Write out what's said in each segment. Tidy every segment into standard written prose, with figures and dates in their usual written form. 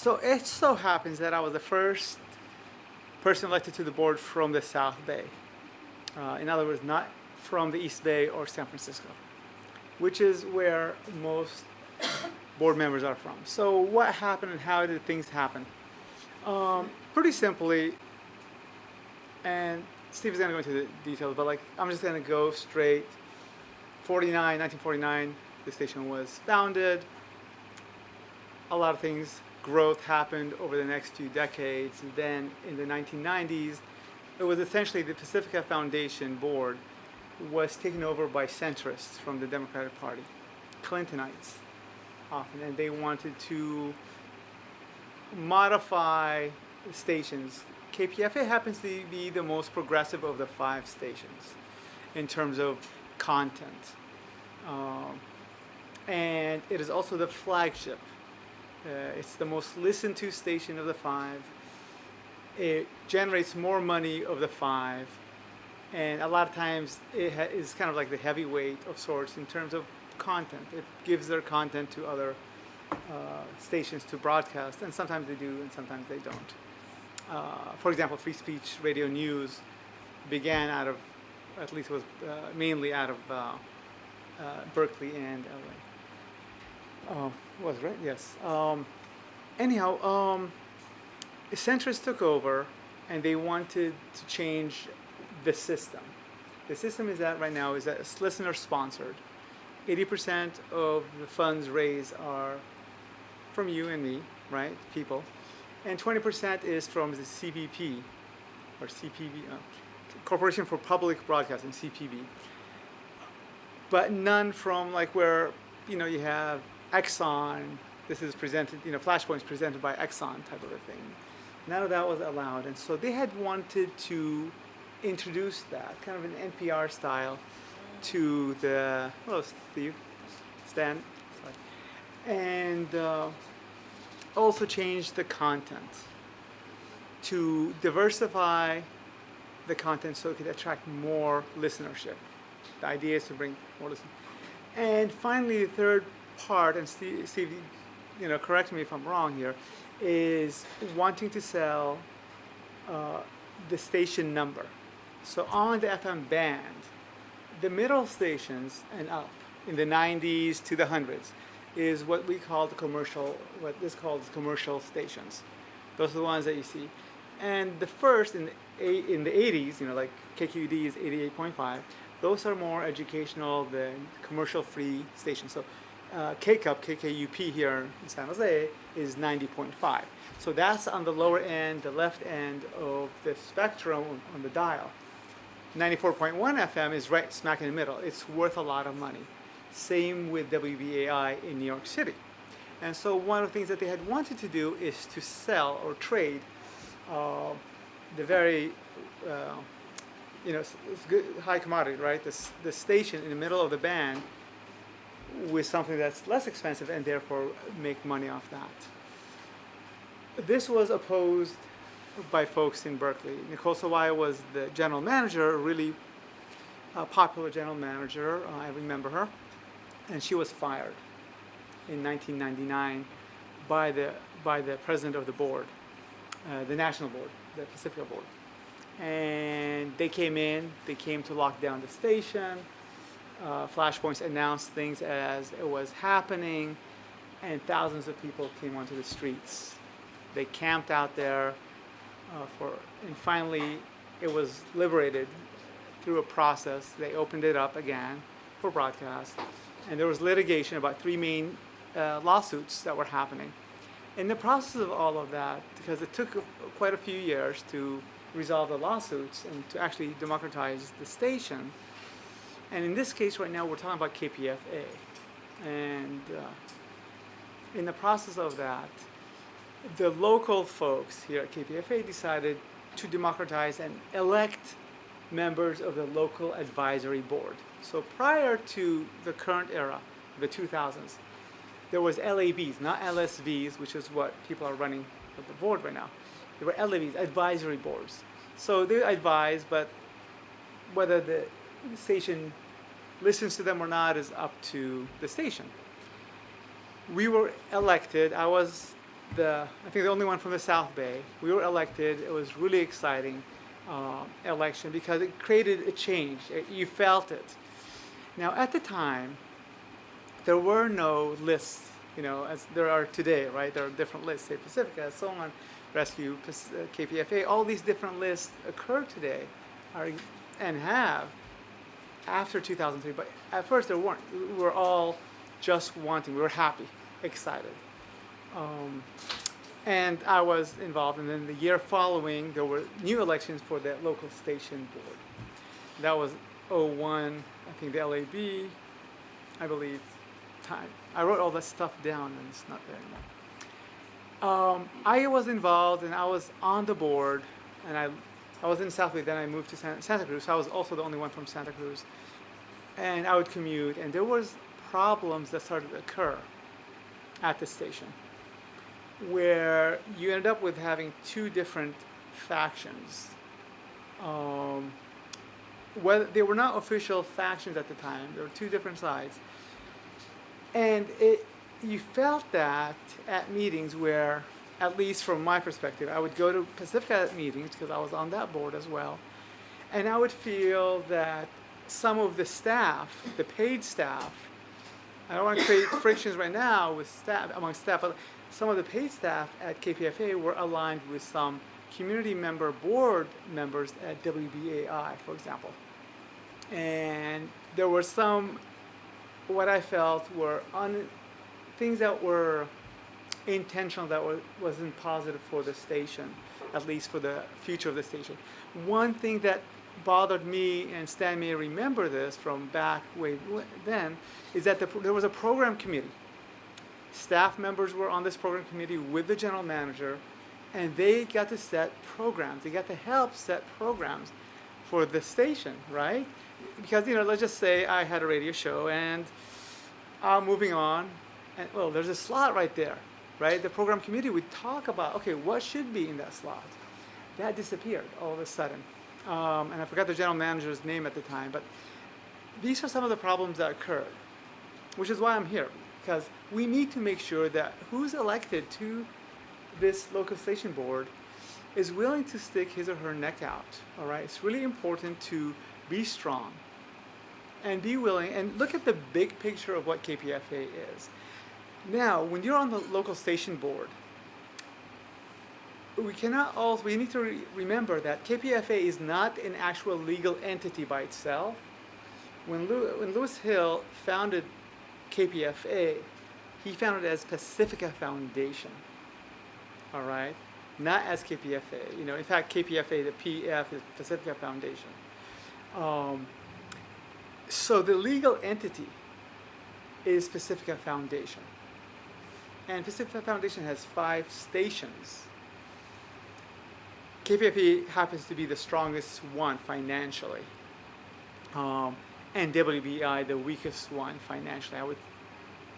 So it so happens that I was the first person elected to the board from the South Bay. In other words, not from the East Bay or San Francisco, which is where most board members are from. So what happened and how did things happen? Pretty simply, and Steve is going to go into the details, but like I'm just going to go straight. 1949, the station was founded. A lot of things, growth happened over the next few decades. And then in the 1990s, it was essentially the Pacifica Foundation board was taken over by centrists from the Democratic Party, Clintonites often, and they wanted to modify the stations. KPFA happens to be the most progressive of the 5 stations in terms of content. And it is also the flagship. It's the most listened to station of the 5. It generates more money of the 5. And a lot of times it is kind of like the heavyweight of sorts in terms of content. It gives their content to other stations to broadcast, and sometimes they do and sometimes they don't. For example, Free Speech Radio News began out of, at least it was mainly out of Berkeley and LA. Was right? Yes. Anyhow, centrists took over and they wanted to change the system. The system is that right now is that it's listener sponsored. 80% of the funds raised are from you and me, right? People. And 20% is from the CPP, or CPB, Corporation for Public Broadcasting, CPB. But none from like where, you have Exxon, this is presented, Flashpoints presented by Exxon type of a thing. None of that was allowed. And so they had wanted to introduce that, kind of an NPR style, to the, hello Steve, Stan, sorry. And also change the content to diversify the content so it could attract more listenership. The idea is to bring more listeners. And finally, the third part, and Steve, correct me if I'm wrong here, is wanting to sell the station number. So on the FM band, the middle stations and up in the 90s to the hundreds is what we call what is called commercial stations. Those are the ones that you see. And the first in the 80s, like KQED is 88.5. Those are more educational than commercial-free stations. So KKUP here in San Jose is 90.5. So that's on the lower end, the left end of the spectrum on the dial. 94.1 FM is right smack in the middle. It's worth a lot of money. Same with WBAI in New York City. And so one of the things that they had wanted to do is to sell or trade the very, it's good, high commodity, right? The station in the middle of the band with something that's less expensive and therefore make money off that. This was opposed by folks in Berkeley. Nicole Sawaya was the general manager, a really popular general manager. I remember her. And she was fired in 1999 by the president of the board, the national board, the Pacifica board. And they came to lock down the station. Flashpoints announced things as it was happening, and thousands of people came onto the streets. They camped out there and finally it was liberated through a process. They opened it up again for broadcast, and there was litigation about 3 main lawsuits that were happening. In the process of all of that, because it took quite a few years to resolve the lawsuits and to actually democratize the station, and in this case right now we're talking about KPFA, and in the process of that, the local folks here at KPFA decided to democratize and elect members of the local advisory board. So prior to the current era, the 2000s, there was LABs, not LSBs, which is what people are running for the board right now. There were LABs, advisory boards. So they advise, but whether the station listens to them or not is up to the station. We were elected. I was I think the only one from the South Bay. We were elected. It was really exciting election because it created a change. You felt it. Now, at the time, there were no lists, as there are today, right? There are different lists, say Pacifica, so on, Rescue, KPFA, all these different lists occur today and have after 2003. But at first there weren't. We were all just wanting, we were happy, excited. And I was involved, and then the year following, there were new elections for the local station board. That was '01, I think the LAB, I believe. I wrote all that stuff down, and it's not there anymore. I was involved, and I was on the board, and I was in South Bay, then I moved to Santa Cruz, so I was also the only one from Santa Cruz. And I would commute, and there was problems that started to occur at the station, where you ended up with having two different factions. Whether they were not official factions at the time, there were two different sides. And you felt that at meetings where, at least from my perspective, I would go to Pacifica meetings because I was on that board as well, and I would feel that some of the staff, the paid staff, I don't want to create frictions right now with among staff, but some of the paid staff at KPFA were aligned with some community member board members at WBAI, for example. And there were some, what I felt were things that were intentional that wasn't positive for the station, at least for the future of the station. One thing that bothered me, and Stan may remember this from back way then, is that there was a program committee. Staff members were on this program committee with the general manager, and they got to set programs. They got to help set programs for the station, right? Because, let's just say I had a radio show and I'm moving on, and well, there's a slot right there, right? The program committee would talk about, okay, what should be in that slot? That disappeared all of a sudden. And I forgot the general manager's name at the time, but these are some of the problems that occurred, which is why I'm here, because we need to make sure that who's elected to this local station board is willing to stick his or her neck out, all right? It's really important to be strong and be willing, and look at the big picture of what KPFA is. Now, when you're on the local station board, we need to remember that KPFA is not an actual legal entity by itself. When Lewis Hill founded KPFA, he founded it as Pacifica Foundation, all right? Not as KPFA. In fact, KPFA, the PF is Pacifica Foundation. So the legal entity is Pacifica Foundation. And Pacifica Foundation has 5 stations. KPFA happens to be the strongest one financially. And WBI the weakest one financially.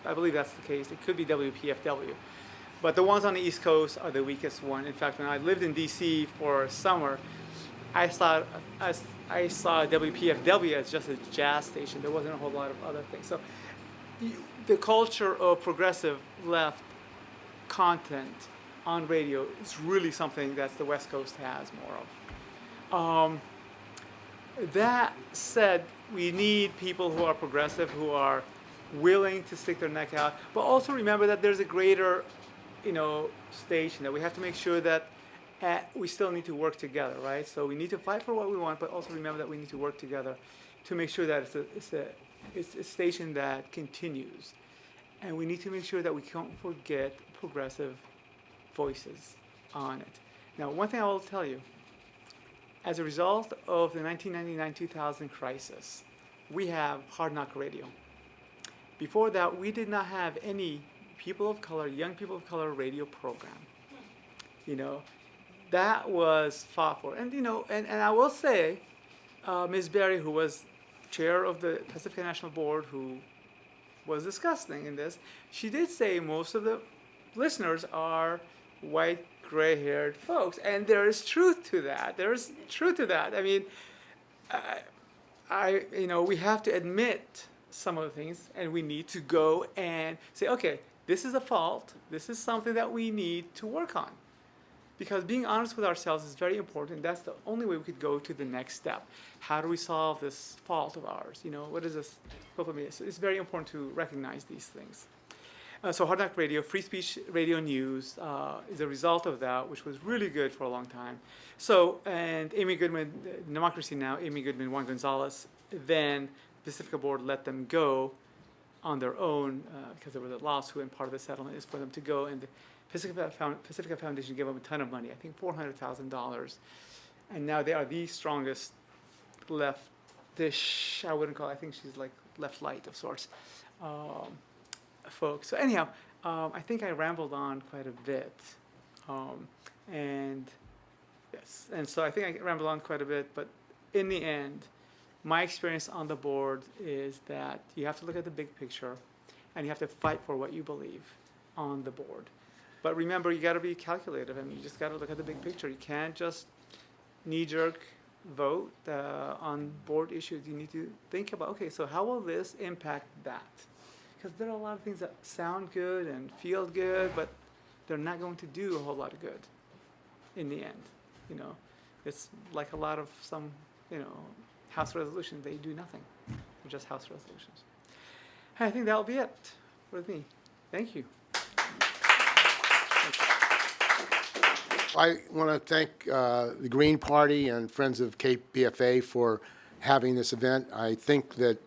I believe that's the case. It could be WPFW. But the ones on the East Coast are the weakest one. In fact, when I lived in DC for summer, I saw WPFW as just a jazz station. There wasn't a whole lot of other things. So the culture of progressive left content on radio is really something that the West Coast has more of. That said, we need people who are progressive, who are willing to stick their neck out, but also remember that there's a greater, station that we have to make sure that we still need to work together, right? So we need to fight for what we want, but also remember that we need to work together to make sure that it's a station that continues. And we need to make sure that we don't forget progressive voices on it. Now, one thing I will tell you, as a result of the 1999-2000 crisis, we have Hard Knock Radio. Before that, we did not have any people of color, young people of color radio program. That was fought for. And, and I will say, Ms. Berry, who was chair of the Pacifica National Board, who was discussing in this, she did say most of the listeners are white, gray-haired folks, and there is truth to that. There is truth to that. I mean, we have to admit some of the things, and we need to go and say, okay, this is a fault. This is something that we need to work on. Because being honest with ourselves is very important. That's the only way we could go to the next step. How do we solve this fault of ours? What is this? It's very important to recognize these things. So Hard Knock Radio, free speech radio news is a result of that, which was really good for a long time. So, and Amy Goodman, Democracy Now!, Amy Goodman, Juan Gonzalez, then Pacifica Board let them go on their own because there was a lawsuit, and part of the settlement is for them to go, and the Pacifica Foundation gave them a ton of money, I think $400,000, and now they are the strongest leftish, I wouldn't call it, I think she's like left-light of sorts, folks. So anyhow, I think I rambled on quite a bit, and yes, and so I think I rambled on quite a bit, but in the end, my experience on the board is that you have to look at the big picture, and you have to fight for what you believe on the board. But remember, you got to be calculative. I mean, you just got to look at the big picture. You can't just knee-jerk vote on board issues. You need to think about, okay, so how will this impact that? Because there are a lot of things that sound good and feel good, but they're not going to do a whole lot of good in the end. It's like a lot of some, House resolutions, they do nothing. They're just House resolutions. I think that'll be it with me. Thank you. I want to thank the Green Party and Friends of KPFA for having this event. I think that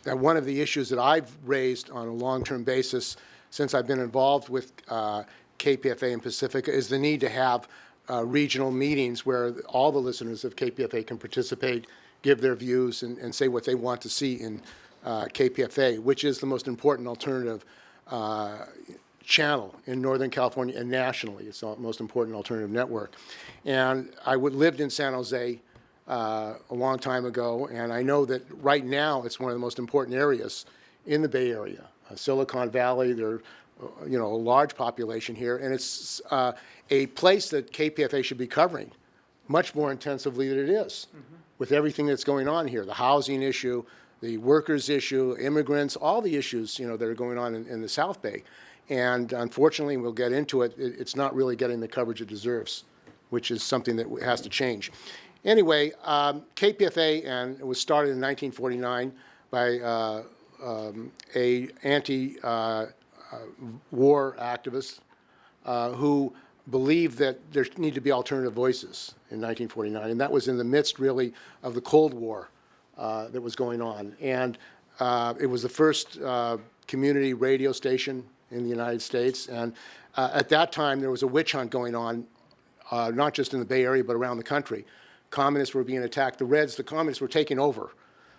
that one of the issues that I've raised on a long-term basis since I've been involved with KPFA and Pacifica is the need to have regional meetings where all the listeners of KPFA can participate, give their views, and say what they want to see in KPFA, which is the most important alternative channel in Northern California and nationally. It's the most important alternative network. And I lived in San Jose a long time ago, and I know that right now it's one of the most important areas in the Bay Area. Silicon Valley, there are a large population here, and it's a place that KPFA should be covering much more intensively than it is, with everything that's going on here, the housing issue, the workers issue, immigrants, all the issues that are going on in the South Bay. And unfortunately, we'll get into it, it's not really getting the coverage it deserves, which is something that has to change. Anyway, KPFA, and it was started in 1949 by a anti-war activist who believed that there need to be alternative voices in 1949, and that was in the midst, really, of the Cold War that was going on. And it was the first community radio station in the United States, and at that time there was a witch hunt going on, not just in the Bay Area but around the country. Communists were being attacked. The communists were taking over.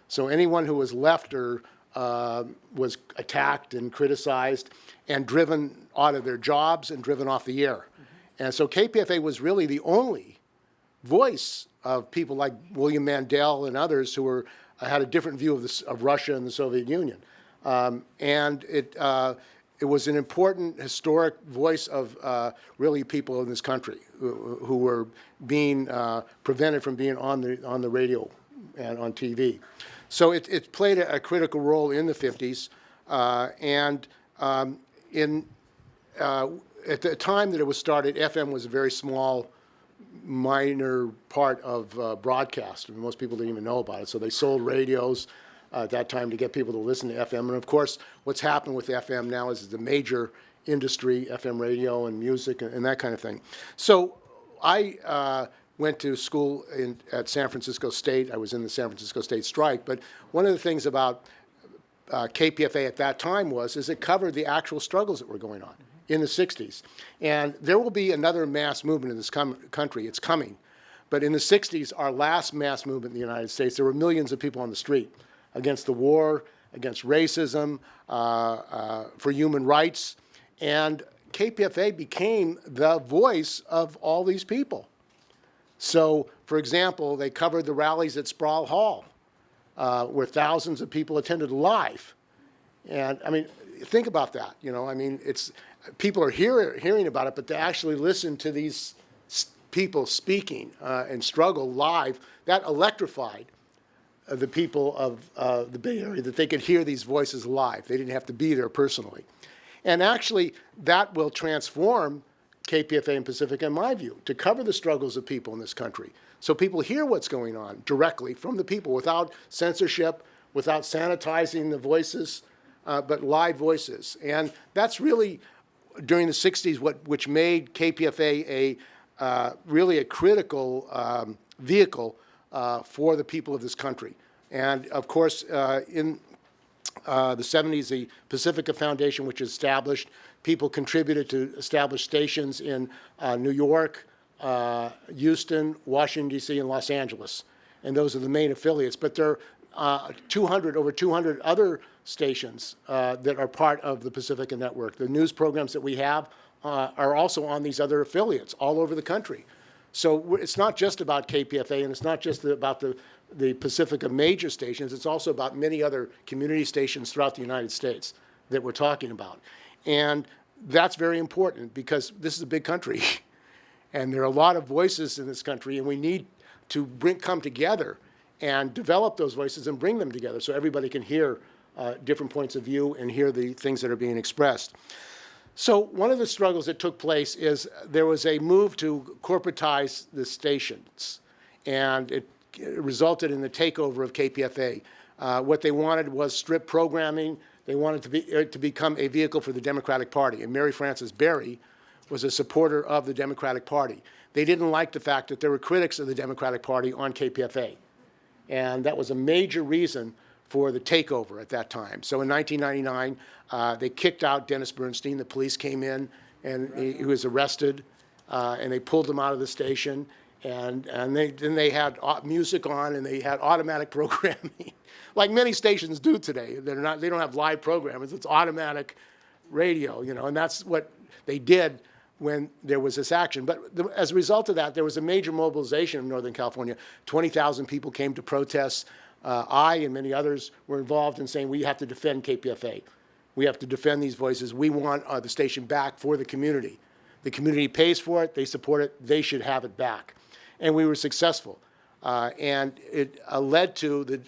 So anyone who was left or was attacked and criticized and driven out of their jobs and driven off the air. And so KPFA was really the only voice of people like William Mandel and others who had a different view of Russia and the Soviet Union. And it was an important historic voice of really people in this country who were being prevented from being on the radio and on TV. So it played a critical role in the 50s, and at the time that it was started, FM was a very small, minor part of broadcast. I mean, most people didn't even know about it. So they sold radios at that time to get people to listen to FM. And of course, what's happened with FM now is the major industry, FM radio and music and that kind of thing. So I went to school at San Francisco State. I was in the San Francisco State strike. But one of the things about KPFA at that time is it covered the actual struggles that were going on in the 60s. And there will be another mass movement in this country. It's coming. But in the 60s, our last mass movement in the United States, there were millions of people on the street against the war, against racism, for human rights. And KPFA became the voice of all these people. So, for example, they covered the rallies at Sproul Hall, where thousands of people attended live. And, I mean, think about that. I mean, people are hearing about it, but to actually listen to these people speaking and struggle live, that electrified the people of the Bay Area, that they could hear these voices live. They didn't have to be there personally. And actually, that will transform KPFA and Pacifica, in my view, to cover the struggles of people in this country. So people hear what's going on directly from the people without censorship, without sanitizing the voices, but live voices. And that's really, during the 60s, which made KPFA really a critical vehicle for the people of this country. And of course, in the 70s, the Pacifica Foundation, which was established, people contributed to establish stations in New York, Houston, Washington, D.C., and Los Angeles. And those are the main affiliates. But there are over 200 other stations that are part of the Pacifica network. The news programs that we have are also on these other affiliates all over the country. So it's not just about KPFA, and it's not just about the Pacifica major stations. It's also about many other community stations throughout the United States that we're talking about. And that's very important because this is a big country. And there are a lot of voices in this country, and we need to come together and develop those voices and bring them together so everybody can hear different points of view and hear the things that are being expressed. So one of the struggles that took place is there was a move to corporatize the stations, and it resulted in the takeover of KPFA. What they wanted was strip programming. They wanted to become a vehicle for the Democratic Party, and Mary Frances Berry was a supporter of the Democratic Party. They didn't like the fact that there were critics of the Democratic Party on KPFA, and that was a major reason for the takeover at that time. So in 1999, they kicked out Dennis Bernstein. The police came in, and he was arrested, and they pulled him out of the station. And then they had music on, and they had automatic programming, like many stations do today. They don't have live programmers. It's automatic radio, and that's what they did when there was this action. But as a result of that, there was a major mobilization in Northern California. 20,000 people came to protest. I and many others were involved in saying we have to defend KPFA. We have to defend these voices. We want the station back for the community. The community pays for it. They support it. They should have it back. And we were successful. And it led to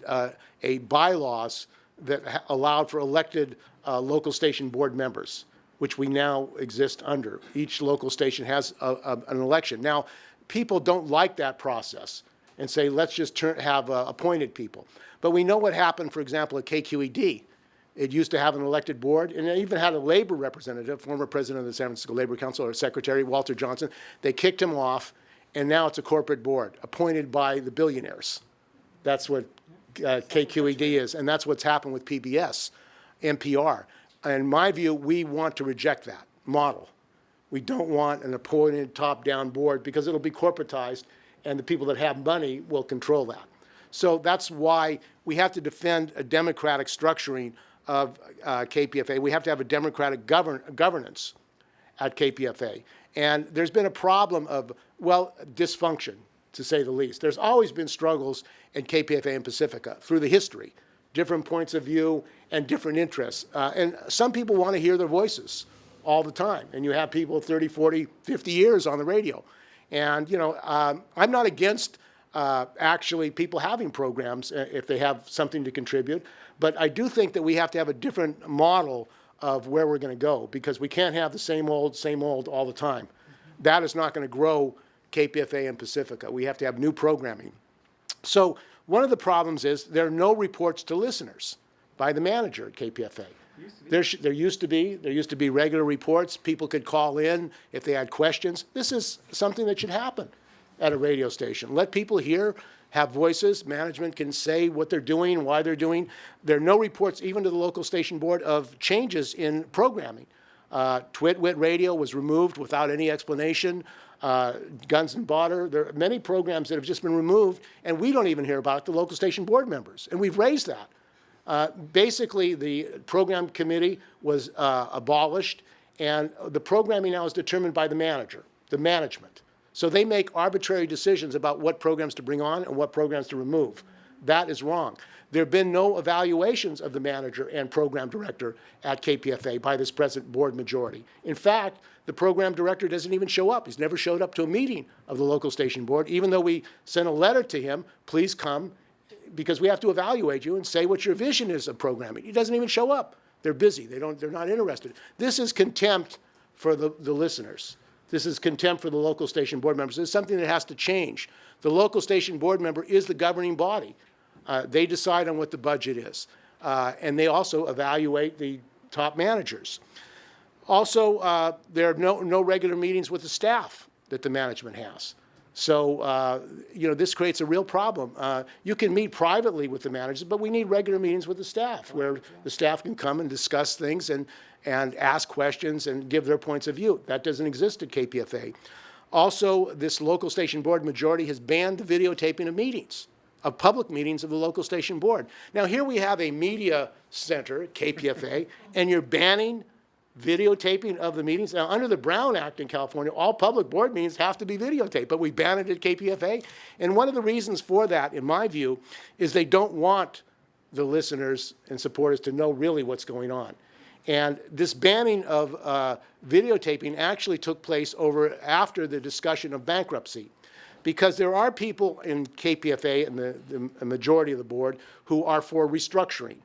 a bylaws that allowed for elected local station board members, which we now exist under. Each local station has an election. Now, people don't like that process and say, let's just have appointed people. But we know what happened, for example, at KQED. It used to have an elected board, and it even had a labor representative, former president of the San Francisco Labor Council, or secretary, Walter Johnson. They kicked him off, and now it's a corporate board appointed by the billionaires. That's what KQED is, and that's what's happened with PBS, NPR. In my view, we want to reject that model. We don't want an appointed top-down board because it'll be corporatized, and the people that have money will control that. So that's why we have to defend a democratic structuring of KPFA. We have to have a democratic governance at KPFA. And there's been a problem of, well, dysfunction, to say the least. There's always been struggles in KPFA and Pacifica through the history, different points of view and different interests. And some people want to hear their voices all the time. And you have people 30, 40, 50 years on the radio. And, I'm not against actually people having programs if they have something to contribute. But I do think that we have to have a different model of where we're going to go, because we can't have the same old all the time. That is not going to grow KPFA and Pacifica. We have to have new programming. So one of the problems is there are no reports to listeners by the manager at KPFA. There used to be regular reports. People could call in if they had questions. This is something that should happen at a radio station. Let people hear, have voices. Management can say what they're doing, why they're doing. There are no reports, even to the local station board, of changes in programming. Twit-Wit Radio was removed without any explanation. Guns and Butter. There are many programs that have just been removed, and we don't even hear about the local station board members. And we've raised that. Basically, the program committee was abolished, and the programming now is determined by the manager, the management. So they make arbitrary decisions about what programs to bring on and what programs to remove. That is wrong. There have been no evaluations of the manager and program director at KPFA by this present board majority. In fact, the program director doesn't even show up. He's never showed up to a meeting of the local station board, even though we sent a letter to him, please come, because we have to evaluate you and say what your vision is of programming. He doesn't even show up. They're busy. They're not interested. This is contempt for the listeners. This is contempt for the local station board members. It's something that has to change. The local station board member is the governing body. They decide on what the budget is. And they also evaluate the top managers. Also, there are no regular meetings with the staff that the management has. So, this creates a real problem. You can meet privately with the managers, but we need regular meetings with the staff where the staff can come and discuss things and ask questions and give their points of view. That doesn't exist at KPFA. Also, this local station board majority has banned the videotaping of meetings, of public meetings of the local station board. Now, here we have a media center, KPFA, and you're banning videotaping of the meetings. Now, under the Brown Act in California, all public board meetings have to be videotaped, but we ban it at KPFA. And one of the reasons for that, in my view, is they don't want the listeners and supporters to know really what's going on. And this banning of videotaping actually took place after the discussion of bankruptcy, because there are people in KPFA and the majority of the board who are for restructuring.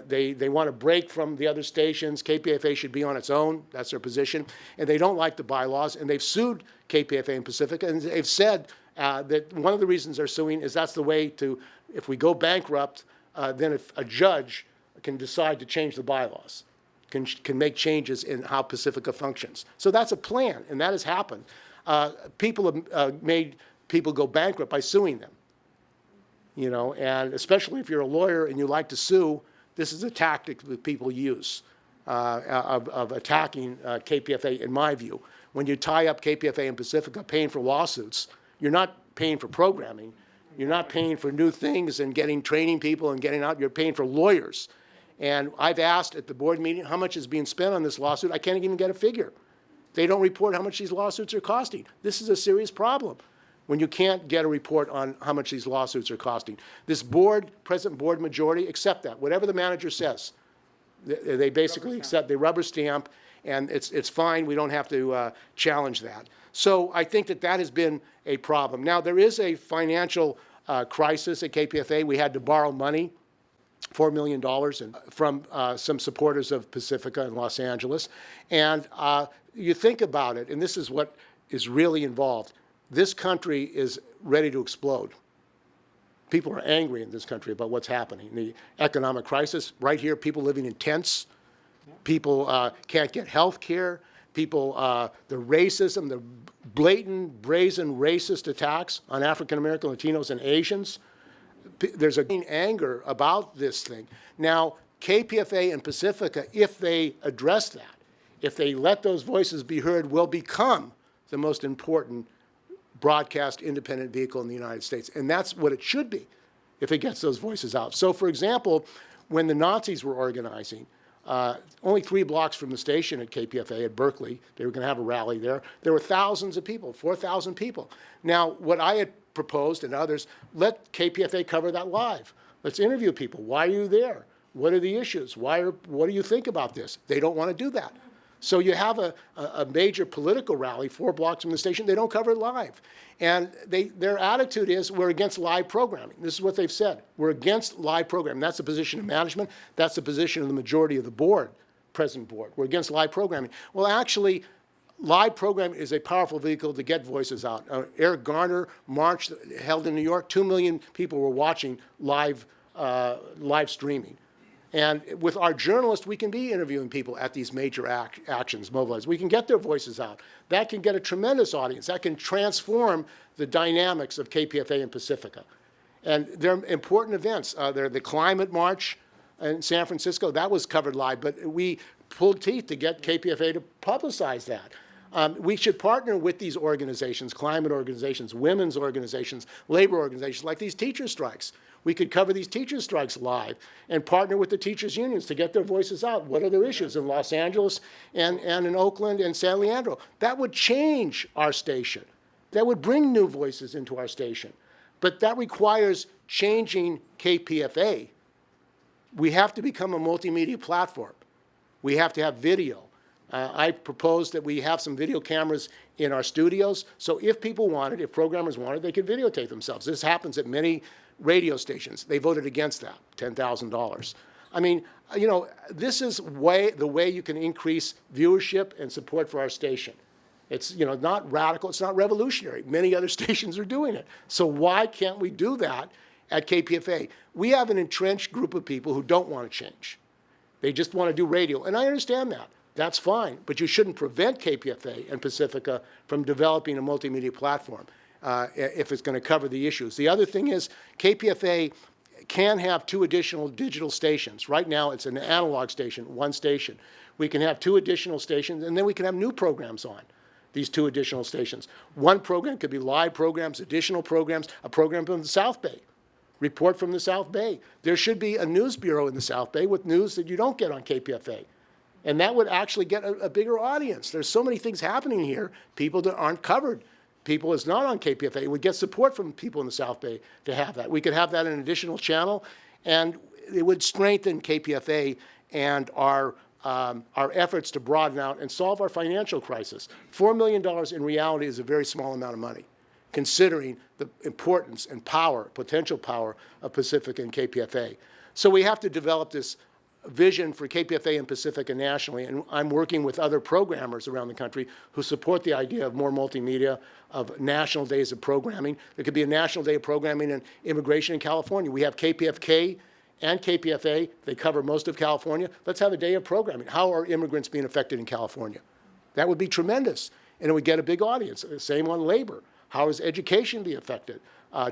They want to break from the other stations. KPFA should be on its own. That's their position. And they don't like the bylaws. And they've sued KPFA and Pacifica. And they've said that one of the reasons they're suing is that's the way to, if we go bankrupt, then if a judge can decide to change the bylaws, can make changes in how Pacifica functions. So that's a plan, and that has happened. People have made people go bankrupt by suing them. And especially if you're a lawyer and you like to sue, this is a tactic that people use of attacking KPFA, in my view. When you tie up KPFA and Pacifica paying for lawsuits, you're not paying for programming. You're not paying for new things and training people and getting out. You're paying for lawyers. And I've asked at the board meeting how much is being spent on this lawsuit. I can't even get a figure. They don't report how much these lawsuits are costing. This is a serious problem when you can't get a report on how much these lawsuits are costing. This present board majority accept that. Whatever the manager says, they basically accept, they rubber stamp, and it's fine. We don't have to challenge that. So I think that has been a problem. Now, there is a financial crisis at KPFA. We had to borrow money, $4 million from some supporters of Pacifica in Los Angeles. And you think about it, and this is what is really involved. This country is ready to explode. People are angry in this country about what's happening. The economic crisis, right here, people living in tents. People can't get health care. People, the racism, the blatant, brazen racist attacks on African-American, Latinos, and Asians. There's a anger about this thing. Now, KPFA and Pacifica, if they address that, if they let those voices be heard, will become the most important broadcast independent vehicle in the United States. And that's what it should be if it gets those voices out. So, for example, when the Nazis were organizing, only 3 blocks from the station at KPFA at Berkeley, they were going to have a rally there. There were thousands of people, 4,000 people. Now, what I had proposed and others, let KPFA cover that live. Let's interview people. Why are you there? What are the issues? What do you think about this? They don't want to do that. So you have a major political rally 4 blocks from the station. They don't cover it live. And their attitude is, we're against live programming. This is what they've said. We're against live programming. That's the position of management. That's the position of the majority of the board, present board. We're against live programming. Well, actually, live programming is a powerful vehicle to get voices out. Eric Garner march held in New York. 2 million people were watching live streaming. And with our journalists, we can be interviewing people at these major actions, mobilized. We can get their voices out. That can get a tremendous audience. That can transform the dynamics of KPFA and Pacifica. And they're important events. The climate march in San Francisco, that was covered live, but we pulled teeth to get KPFA to publicize that. We should partner with these organizations, climate organizations, women's organizations, labor organizations, like these teacher strikes. We could cover these teacher strikes live and partner with the teachers' unions to get their voices out. What are their issues in Los Angeles and in Oakland and San Leandro? That would change our station. That would bring new voices into our station. But that requires changing KPFA. We have to become a multimedia platform. We have to have video. I propose that we have some video cameras in our studios, so if people want it, if programmers want it, they can videotape themselves. This happens at many radio stations. They voted against that, $10,000. I mean, this is the way you can increase viewership and support for our station. It's, not radical, it's not revolutionary. Many other stations are doing it. So why can't we do that at KPFA? We have an entrenched group of people who don't want to change. They just want to do radio, and I understand that. That's fine, but you shouldn't prevent KPFA and Pacifica from developing a multimedia platform if it's going to cover the issues. The other thing is KPFA can have 2 additional digital stations. Right now, it's an analog station, 1 station. We can have 2 additional stations, and then we can have new programs on these 2 additional stations. One program could be live programs, additional programs, a program from the South Bay, report from the South Bay. There should be a news bureau in the South Bay with news that you don't get on KPFA. And that would actually get a bigger audience. There's so many things happening here, people that aren't covered. People is not on KPFA. We get support from people in the South Bay to have that. We could have that in an additional channel, and it would strengthen KPFA and our efforts to broaden out and solve our financial crisis. $4 million in reality is a very small amount of money, considering the importance and power, potential power of Pacifica and KPFA. So we have to develop this vision for KPFA and Pacifica nationally, and I'm working with other programmers around the country who support the idea of more multimedia, of national days of programming. There could be a national day of programming in immigration in California. We have KPFK and KPFA. They cover most of California. Let's have a day of programming. How are immigrants being affected in California? That would be tremendous, and it would get a big audience. Same on labor. How is education being affected?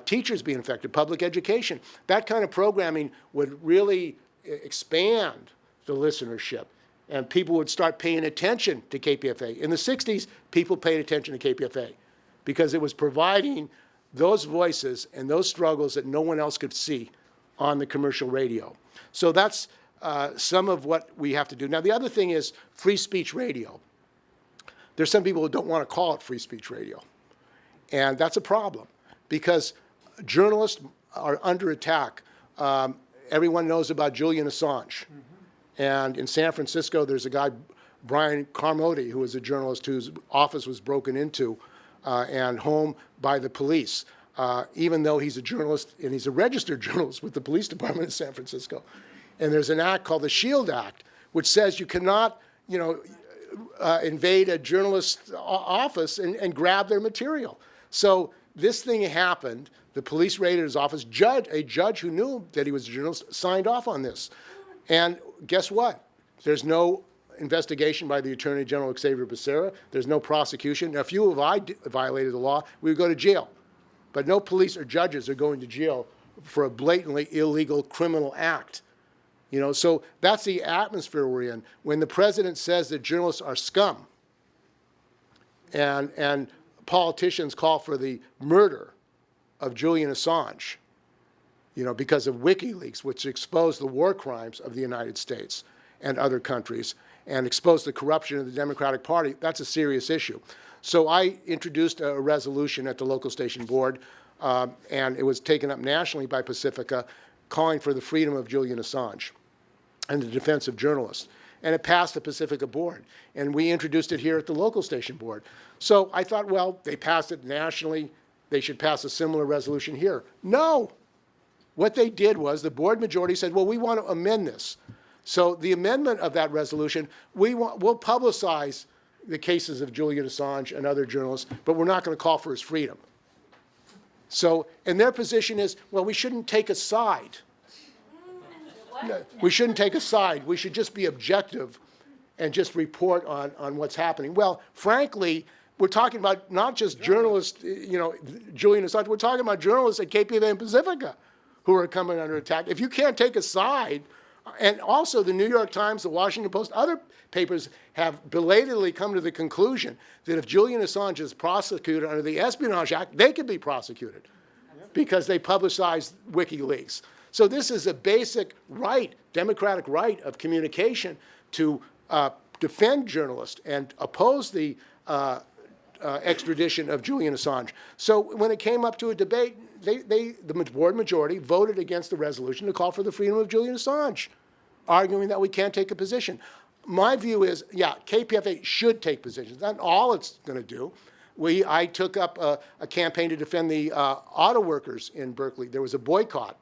Teachers being affected, public education. That kind of programming would really expand the listenership, and people would start paying attention to KPFA. In the 60s, people paid attention to KPFA because it was providing those voices and those struggles that no one else could see on the commercial radio. So that's some of what we have to do. Now, the other thing is free speech radio. There's some people who don't want to call it free speech radio, and that's a problem because journalists are under attack. Everyone knows about Julian Assange. And in San Francisco, there's a guy, Brian Carmody, who was a journalist whose office was broken into and home by the police, even though he's a journalist and he's a registered journalist with the police department in San Francisco. And there's an act called the SHIELD Act, which says you cannot, invade a journalist's office and grab their material. So this thing happened. The police raided his office. A judge who knew that he was a journalist signed off on this. And guess what? There's no investigation by the Attorney General Xavier Becerra. There's no prosecution. Now, if you or I violated the law, we would go to jail. But no police or judges are going to jail for a blatantly illegal criminal act. So that's the atmosphere we're in. When the president says that journalists are scum and politicians call for the murder of Julian Assange, because of WikiLeaks, which exposed the war crimes of the United States and other countries and exposed the corruption of the Democratic Party, that's a serious issue. So I introduced a resolution at the local station board, and it was taken up nationally by Pacifica, calling for the freedom of Julian Assange and the defense of journalists. And it passed the Pacifica board. And we introduced it here at the local station board. So I thought, well, they passed it nationally. They should pass a similar resolution here. No. What they did was the board majority said, well, we want to amend this. So the amendment of that resolution, we'll publicize the cases of Julian Assange and other journalists, but we're not going to call for his freedom. So, and their position is, well, we shouldn't take a side. No, we shouldn't take a side. We should just be objective and just report on what's happening. Well, frankly, we're talking about not just journalists, Julian Assange, we're talking about journalists at KPFA and Pacifica who are coming under attack. If you can't take a side, and also the New York Times, the Washington Post, other papers have belatedly come to the conclusion that if Julian Assange is prosecuted under the Espionage Act, they could be prosecuted because they publicized WikiLeaks. So this is a basic right, democratic right of communication to defend journalists and oppose the extradition of Julian Assange. So when it came up to a debate, the board majority voted against the resolution to call for the freedom of Julian Assange, arguing that we can't take a position. My view is, yeah, KPFA should take positions. That's all it's going to do. I took up a campaign to defend the auto workers in Berkeley. There was a boycott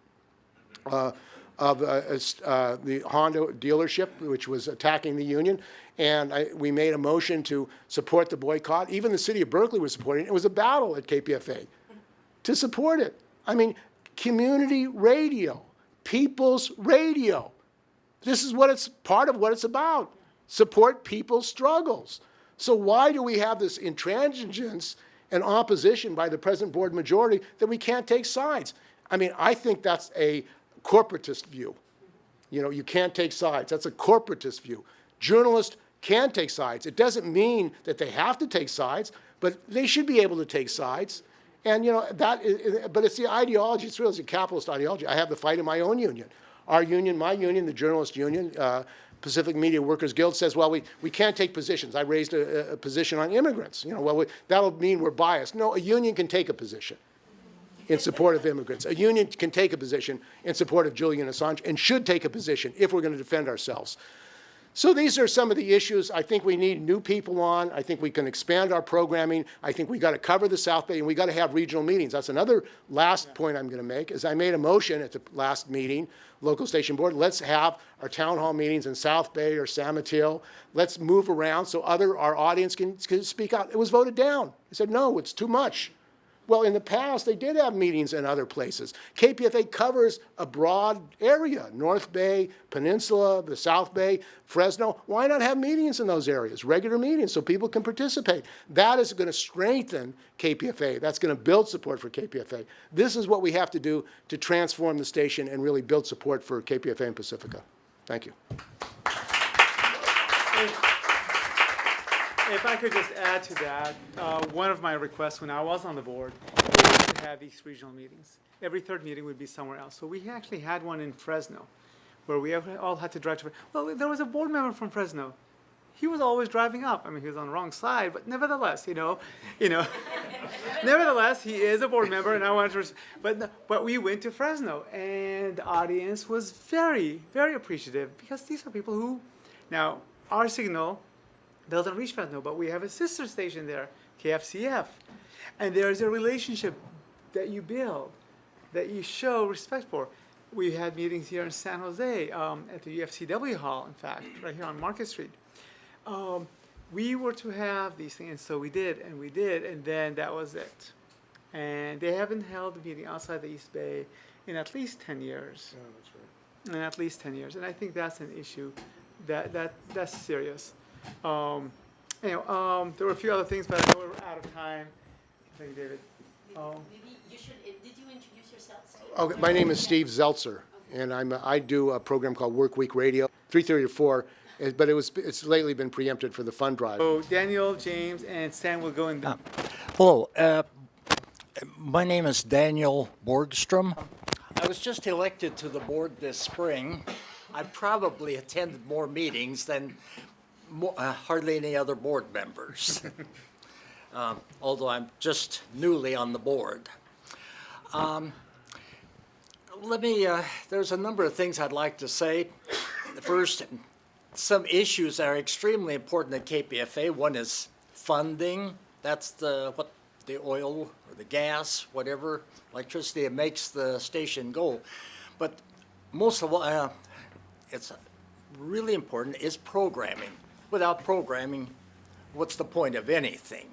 of the Honda dealership, which was attacking the union. And we made a motion to support the boycott. Even the city of Berkeley was supporting it. It was a battle at KPFA to support it. I mean, community radio, people's radio. This is what it's part of what it's about. Support people's struggles. So why do we have this intransigence and opposition by the present board majority that we can't take sides? I mean, I think that's a corporatist view. You know, you can't take sides. That's a corporatist view. Journalists can take sides. It doesn't mean that they have to take sides, but they should be able to take sides. And, you know, but it's the ideology. It's really a capitalist ideology. I have the fight in my own union. Our union, my union, the journalist union, Pacific Media Workers Guild says, well, we can't take positions. I raised a position on immigrants. You know, well, that'll mean we're biased. No, a union can take a position in support of immigrants. A union can take a position in support of Julian Assange and should take a position if we're going to defend ourselves. So these are some of the issues. I think we need new people on. I think we can expand our programming. I think we got to cover the South Bay, and we got to have regional meetings. That's another last point I'm going to make, is I made a motion at the last meeting, local station board, let's have our town hall meetings in South Bay or San Mateo. Let's move around so our audience can speak out. It was voted down. They said, no, it's too much. Well, in the past, they did have meetings in other places. KPFA covers a broad area, North Bay, Peninsula, the South Bay, Fresno. Why not have meetings in those areas, regular meetings, so people can participate? That is going to strengthen KPFA. That's going to build support for KPFA. This is what we have to do to transform the station and really build support for KPFA and Pacifica. Thank you. If I could just add to that, one of my requests when I was on the board was to have these regional meetings. Every third meeting would be somewhere else. So we actually had one in Fresno, where we all had to drive to. Well, there was a board member from Fresno. He was always driving up. I mean, he was on the wrong side, but nevertheless, nevertheless, he is a board member, and I wanted to. But we went to Fresno, and the audience was very, very appreciative, because these are people who, now our signal doesn't reach Fresno, but we have a sister station there, KFCF. And there's a relationship that you build, that you show respect for. We had meetings here in San Jose, at the UFCW hall, in fact, right here on Market Street. We were to have these things, and so we did, and then that was it. And they haven't held a meeting outside the East Bay in at least 10 years. Yeah, that's right. In at least 10 years. And I think that's an issue that's serious. There were a few other things, but I know we're out of time. Thank you, David. Maybe you should, did you introduce yourself, Steve? Okay, my name is Steve Zeltzer, and I do a program called Work Week Radio, 3:30 to 4, but it's lately been preempted for the fund drive. So Daniel, James, and Sam will go in. Hello, my name is Daniel Borgstrom. I was just elected to the board this spring. I probably attended more meetings than hardly any other board members, although I'm just newly on the board. There's a number of things I'd like to say. First, some issues that are extremely important at KPFA. One is funding. That's the oil or the gas, whatever, electricity that makes the station go. But most of all, it's really important is programming. Without programming, what's the point of anything?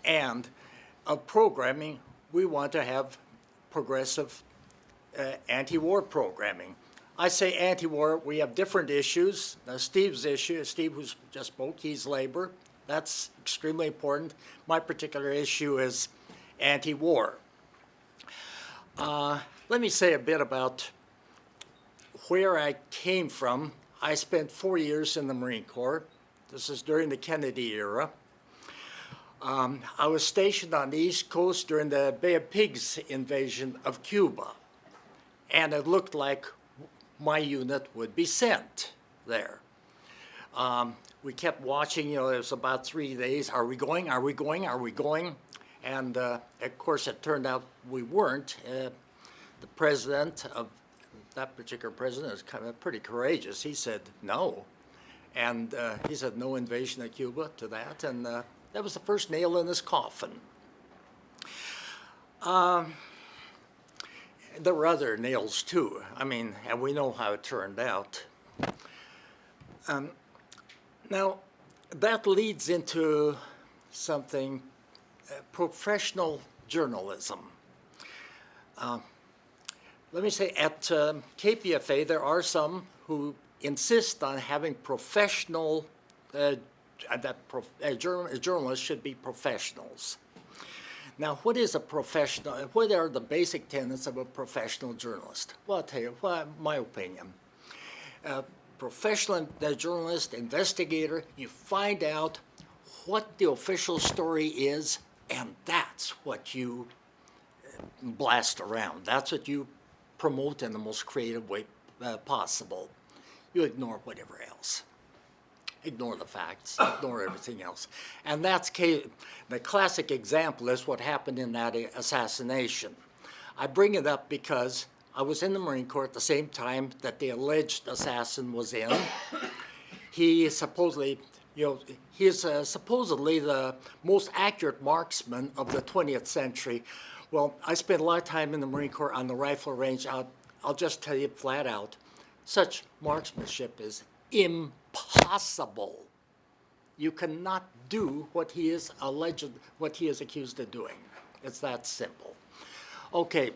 And of programming, we want to have progressive anti-war programming. I say anti-war, we have different issues. Steve's issue, Steve who just spoke, he's labor. That's extremely important. My particular issue is anti-war. Let me say a bit about where I came from. I spent 4 years in the Marine Corps. This is during the Kennedy era. I was stationed on the East Coast during the Bay of Pigs invasion of Cuba. And it looked like my unit would be sent there. We kept watching, it was about 3 days. Are we going? Are we going? Are we going? And of course, it turned out we weren't. The president of that particular president was kind of pretty courageous. He said no. And he said no invasion of Cuba to that. And that was the first nail in his coffin. there were other nails too. I mean, and we know how it turned out. Now, that leads into something, professional journalism. Let me say, at KPFA, there are some who insist on having professional, journalists should be professionals. Now, what is a professional? What are the basic tenets of a professional journalist? Well, I'll tell you, my opinion. Professional journalist, investigator, you find out what the official story is, and that's what you blast around. That's what you promote in the most creative way possible. You ignore whatever else. Ignore the facts, ignore everything else. And that's the classic example is what happened in that assassination. I bring it up because I was in the Marine Corps at the same time that the alleged assassin was in. He supposedly, he's supposedly the most accurate marksman of the 20th century. Well, I spent a lot of time in the Marine Corps on the rifle range. I'll just tell you flat out, such marksmanship is impossible. You cannot do what he is accused of doing. It's that simple. Okay,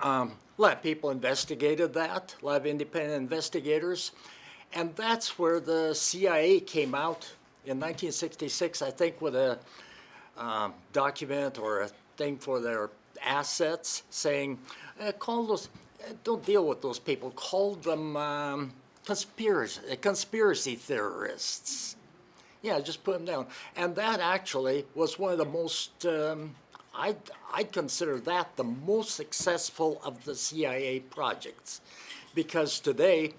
a lot of people investigated that, a lot of independent investigators, and that's where the CIA came out in 1966, I think, with a document or a thing for their assets saying, call those, don't deal with those people, call them conspiracy theorists. Yeah, just put them down. And that actually was one of the most, I'd consider that the most successful of the CIA projects. Because today,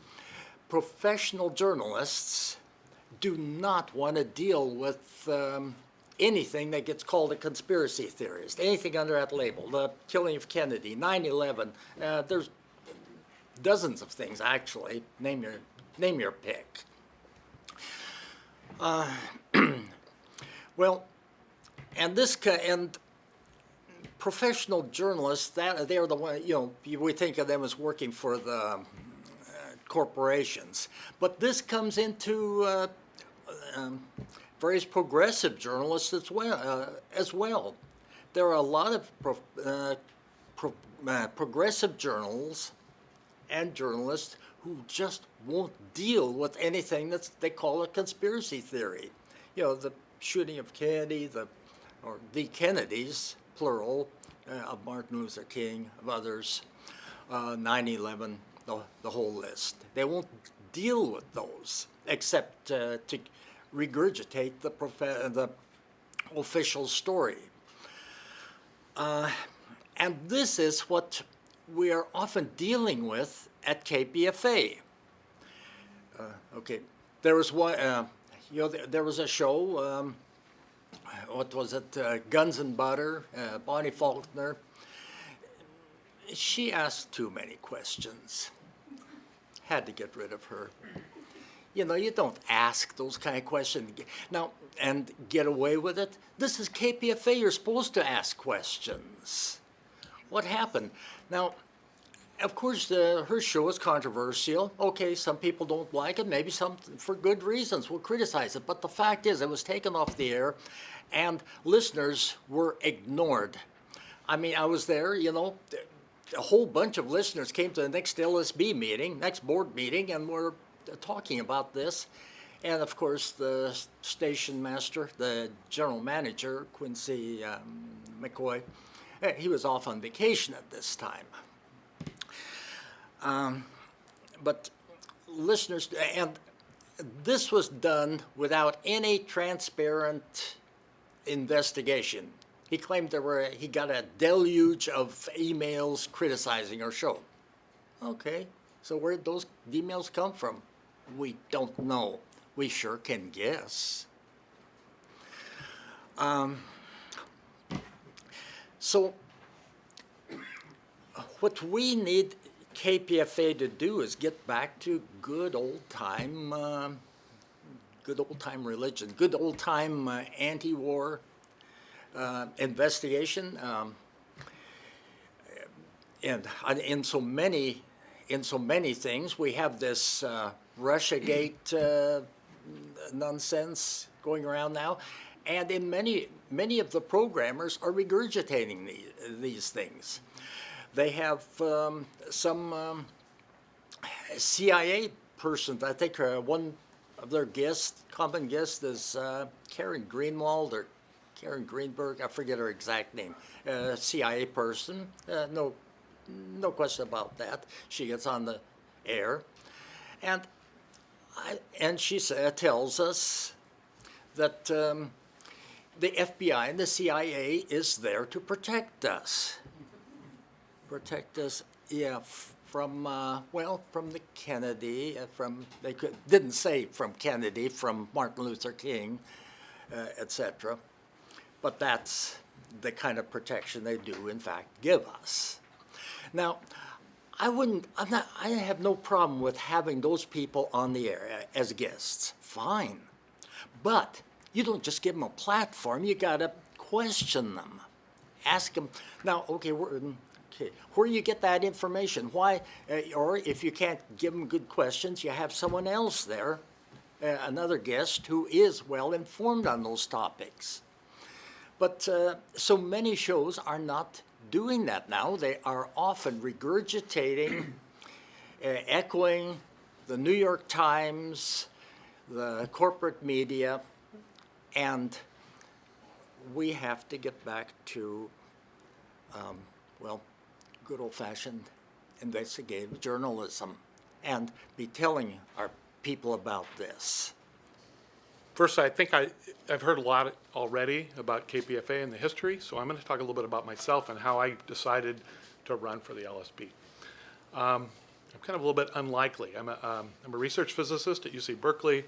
professional journalists do not want to deal with anything that gets called a conspiracy theorist, anything under that label. The killing of Kennedy, 9/11, there's dozens of things actually. Name your pick. Well, and professional journalists, that they are the one. We think of them as working for the corporations, but this comes into various progressive journalists as well. There are a lot of progressive journals and journalists who just won't deal with anything they call a conspiracy theory. The shooting of Kennedy, or the Kennedys, plural, of Martin Luther King, of others, 9/11, the whole list. They won't deal with those except to regurgitate the official story. And this is what we are often dealing with at KPFA. Okay, there was one. There was a show. What was it? Guns and Butter. Bonnie Faulkner. She asked too many questions. Had to get rid of her. You don't ask those kind of questions now and get away with it. This is KPFA. You're supposed to ask questions. What happened? Now, of course, her show is controversial. Okay, some people don't like it. Maybe some, for good reasons, will criticize it. But the fact is, it was taken off the air, and listeners were ignored. I mean, I was there, a whole bunch of listeners came to the next LSB meeting, next board meeting, and were talking about this. And, of course, the station master, the general manager, Quincy McCoy, he was off on vacation at this time. But listeners, and this was done without any transparent investigation. He claimed he got a deluge of emails criticizing our show. Okay, so where did those emails come from? We don't know. We sure can guess. So what we need KPFA to do is get back to good old time religion, good old time anti-war investigation. and in so many things, we have this Russiagate nonsense going around now, and in many of the programmers are regurgitating these things. They have some CIA persons. I think one of their common guests is Karen Greenwald or Karen Greenberg. I forget her exact name. CIA person. No question about that. She gets on the air, and she tells us that the FBI and the CIA is there to protect us. Protect us, yeah, from the Kennedy, didn't say from Kennedy, from Martin Luther King, etc. But that's the kind of protection they do, in fact, give us. Now, I have no problem with having those people on the air as guests. Fine. But you don't just give them a platform. You got to question them. Ask them. Now, okay, where do you get that information? Why? Or if you can't give them good questions, you have someone else there, another guest who is well informed on those topics. But so many shows are not doing that now. They are often regurgitating, echoing the New York Times, the corporate media, and we have to get back to, good old-fashioned investigative journalism and be telling our people about this. First, I think I've heard a lot already about KPFA and the history, so I'm going to talk a little bit about myself and how I decided to run for the LSB. I'm kind of a little bit unlikely. I'm a research physicist at UC Berkeley.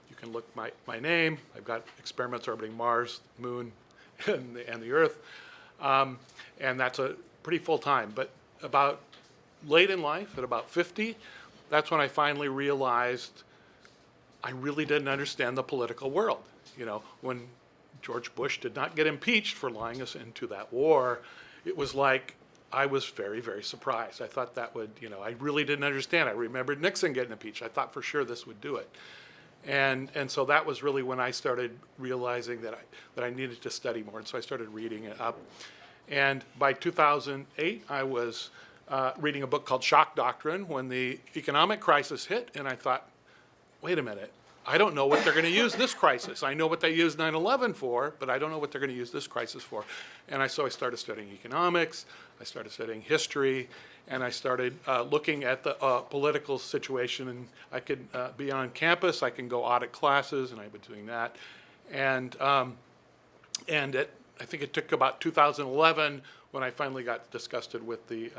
You can look my name. I've got experiments orbiting Mars, the Moon, and the Earth, and that's a pretty full time. But about late in life, at about 50, that's when I finally realized I really didn't understand the political world. You know, when George Bush did not get impeached for lying us into that war, it was like I was very, very surprised. I thought that would, I really didn't understand. I remembered Nixon getting impeached. I thought for sure this would do it. And so that was really when I started realizing that I needed to study more. And so I started reading it up. And by 2008, I was reading a book called Shock Doctrine when the economic crisis hit. And I thought, wait a minute, I don't know what they're going to use this crisis. I know what they used 9/11 for, but I don't know what they're going to use this crisis for. And so I started studying economics, I started studying history, and I started looking at the political situation. And I could be on campus, I can go audit classes, and I've been doing that. And I think it took about 2011 when I finally got disgusted with the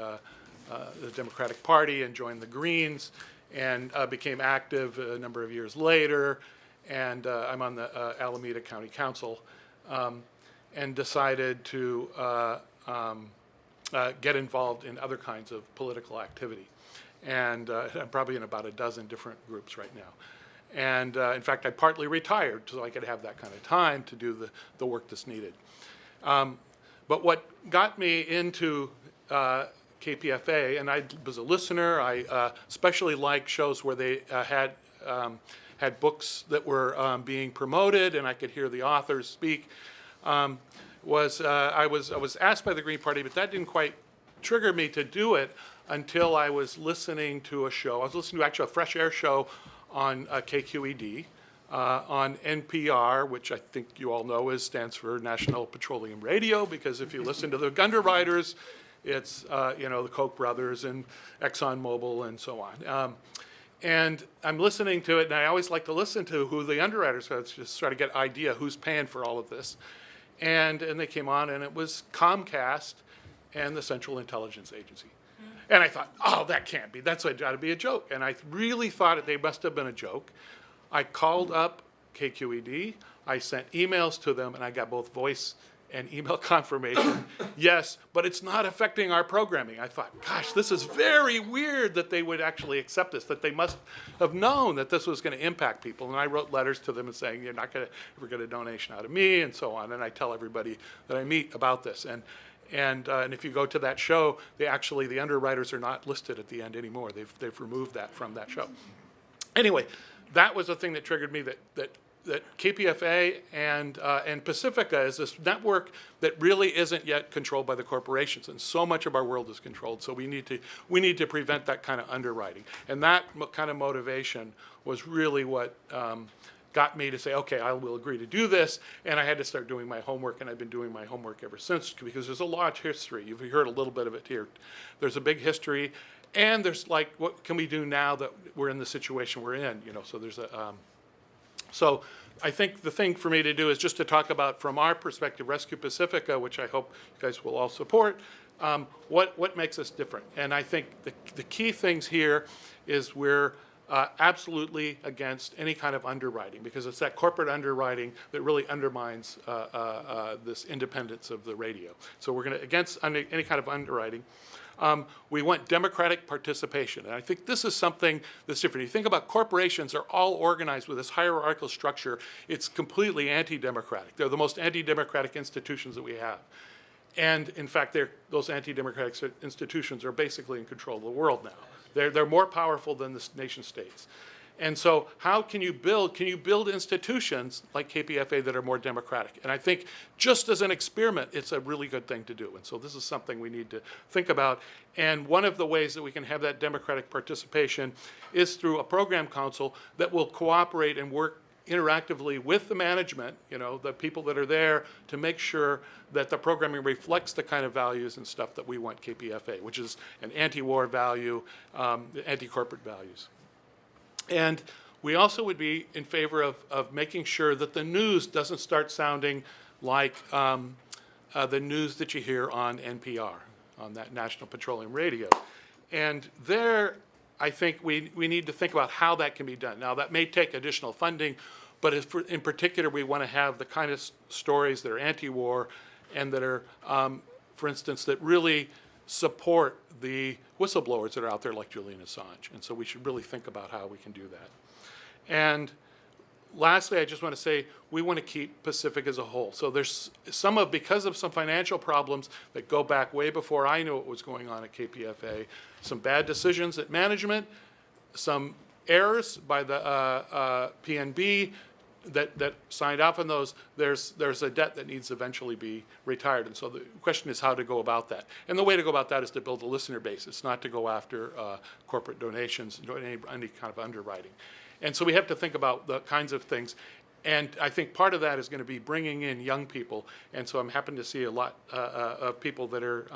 Democratic Party and joined the Greens, and became active a number of years later, and I'm on the Alameda County Council, and decided to get involved in other kinds of political activity. And I'm probably in about a dozen different groups right now. And in fact, I partly retired so I could have that kind of time to do the work that's needed. But what got me into KPFA, and I was a listener. I especially liked shows where they had books that were being promoted, and I could hear the authors speak. I was asked by the Green Party, but that didn't quite trigger me to do it until I was listening to a show. I was listening to actually a fresh air show on KQED, on NPR, which I think you all know stands for National Petroleum Radio, because if you listen to the underwriters, it's the Koch brothers and ExxonMobil and so on. And I'm listening to it, and I always like to listen to who the underwriters are, just try to get an idea who's paying for all of this. And they came on, and it was Comcast and the Central Intelligence Agency. And I thought, oh, that can't be. That's got to be a joke. And I really thought they must have been a joke. I called up KQED. I sent emails to them, and I got both voice and email confirmation. Yes, but it's not affecting our programming. I thought, gosh, this is very weird that they would actually accept this, that they must have known that this was going to impact people. And I wrote letters to them and saying, you're not going to ever get a donation out of me, and so on. And I tell everybody that I meet about this. And if you go to that show, the underwriters are not listed at the end anymore. They've removed that from that show. Anyway, that was the thing that triggered me that KPFA and Pacifica is this network that really isn't yet controlled by the corporations, and so much of our world is controlled. So we need to prevent that kind of underwriting, and that kind of motivation was really what got me to say, okay, I will agree to do this. And I had to start doing my homework, and I've been doing my homework ever since, because there's a large history. You've heard a little bit of it here. There's a big history, and there's like, what can we do now that we're in the situation we're in? So there's a so I think the thing for me to do is just to talk about, from our perspective, Rescue Pacifica, which I hope you guys will all support, what makes us different. And I think the key things here is we're absolutely against any kind of underwriting, because it's that corporate underwriting that really undermines this independence of the radio. So we're going to against any kind of underwriting. We want democratic participation, and I think this is something that's different. You think about corporations are all organized with this hierarchical structure. It's completely anti-democratic. They're the most anti-democratic institutions that we have. And in fact, those anti-democratic institutions are basically in control of the world now. They're more powerful than the nation states. And so how can you build institutions like KPFA that are more democratic? And I think just as an experiment, it's a really good thing to do. And so this is something we need to think about. And one of the ways that we can have that democratic participation is through a program council that will cooperate and work interactively with the management, the people that are there, to make sure that the programming reflects the kind of values and stuff that we want KPFA, which is an anti-war value, anti-corporate values. And we also would be in favor of making sure that the news doesn't start sounding like the news that you hear on NPR, on that National Petroleum Radio. And there, I think we need to think about how that can be done. Now, that may take additional funding, but in particular, we want to have the kind of stories that are anti-war and that are, for instance, that really support the whistleblowers that are out there like Julian Assange. And so we should really think about how we can do that. And lastly, I just want to say we want to keep Pacific as a whole. So there's because of some financial problems that go back way before I knew what was going on at KPFA, some bad decisions at management, some errors by the PNB that signed off on those. There's a debt that needs to eventually be retired. And so the question is how to go about that. And the way to go about that is to build a listener base. It's not to go after corporate donations, any kind of underwriting. And so we have to think about the kinds of things. And I think part of that is going to be bringing in young people. And so I'm happy to see a lot of people that are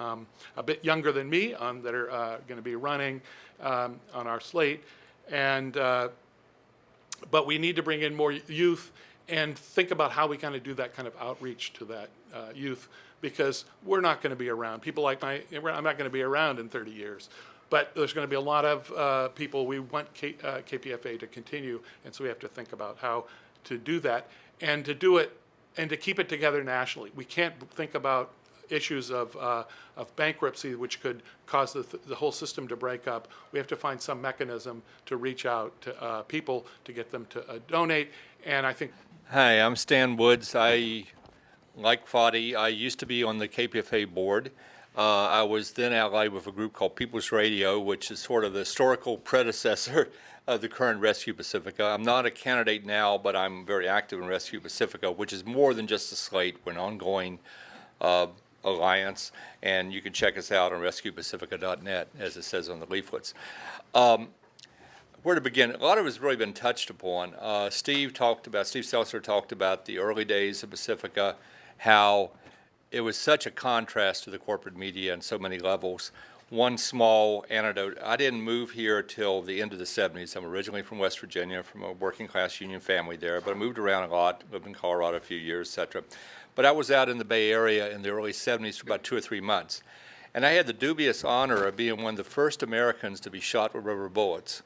a bit younger than me that are going to be running on our slate. And but we need to bring in more youth and think about how we kind of do that kind of outreach to that youth, because we're not going to be around. People like I'm not going to be around in 30 years. But there's going to be a lot of people. We want KPFA to continue, and so we have to think about how to do that and to do it and to keep it together nationally. We can't think about issues of bankruptcy, which could cause the whole system to break up. We have to find some mechanism to reach out to people to get them to donate. And I think. Hi, I'm Stan Woods. Like Fadi, I used to be on the KPFA board. I was then allied with a group called People's Radio, which is sort of the historical predecessor of the current Rescue Pacifica. I'm not a candidate now, but I'm very active in Rescue Pacifica, which is more than just a slate. We're an ongoing alliance, and you can check us out on rescuepacifica.net, as it says on the leaflets. Where to begin? A lot of it has really been touched upon. Steve Seltzer talked about the early days of Pacifica, how it was such a contrast to the corporate media on so many levels. One small anecdote, I didn't move here till the end of the 70s. I'm originally from West Virginia, from a working class union family there, but I moved around a lot, lived in Colorado a few years, etc. But I was out in the Bay Area in the early 70s for about 2 or 3 months. And I had the dubious honor of being one of the first Americans to be shot with rubber bullets.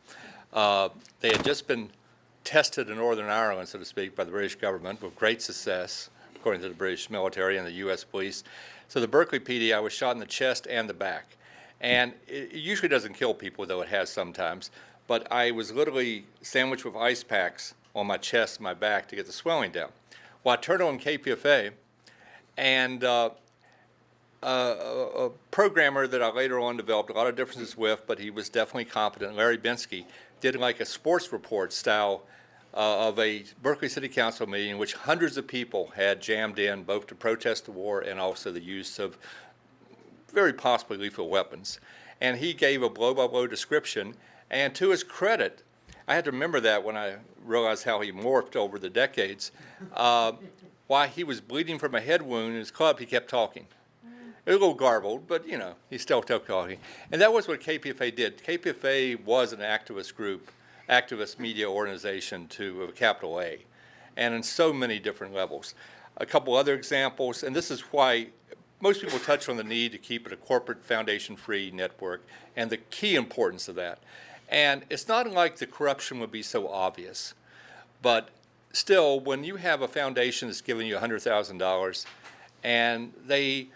They had just been tested in Northern Ireland, so to speak, by the British government with great success, according to the British military and the U.S. police. So the Berkeley PD, I was shot in the chest and the back. And it usually doesn't kill people, though it has sometimes. But I was literally sandwiched with ice packs on my chest and my back to get the swelling down. Well, I turned on KPFA, and a programmer that I later on developed a lot of differences with, but he was definitely competent. Larry Binsky did like a sports report style of a Berkeley City Council meeting in which hundreds of people had jammed in both to protest the war and also the use of very possibly lethal weapons. And he gave a blow-by-blow description, and to his credit, I had to remember that when I realized how he morphed over the decades. While he was bleeding from a head wound in his club, he kept talking. It was a little garbled, but, you know, he still kept talking. And that was what KPFA did. KPFA was an activist group, activist media organization to a capital A, and in so many different levels. A couple other examples, and this is why most people touch on the need to keep it a corporate foundation-free network and the key importance of that. And it's not like the corruption would be so obvious, but still, when you have a foundation that's giving you $100,000 and they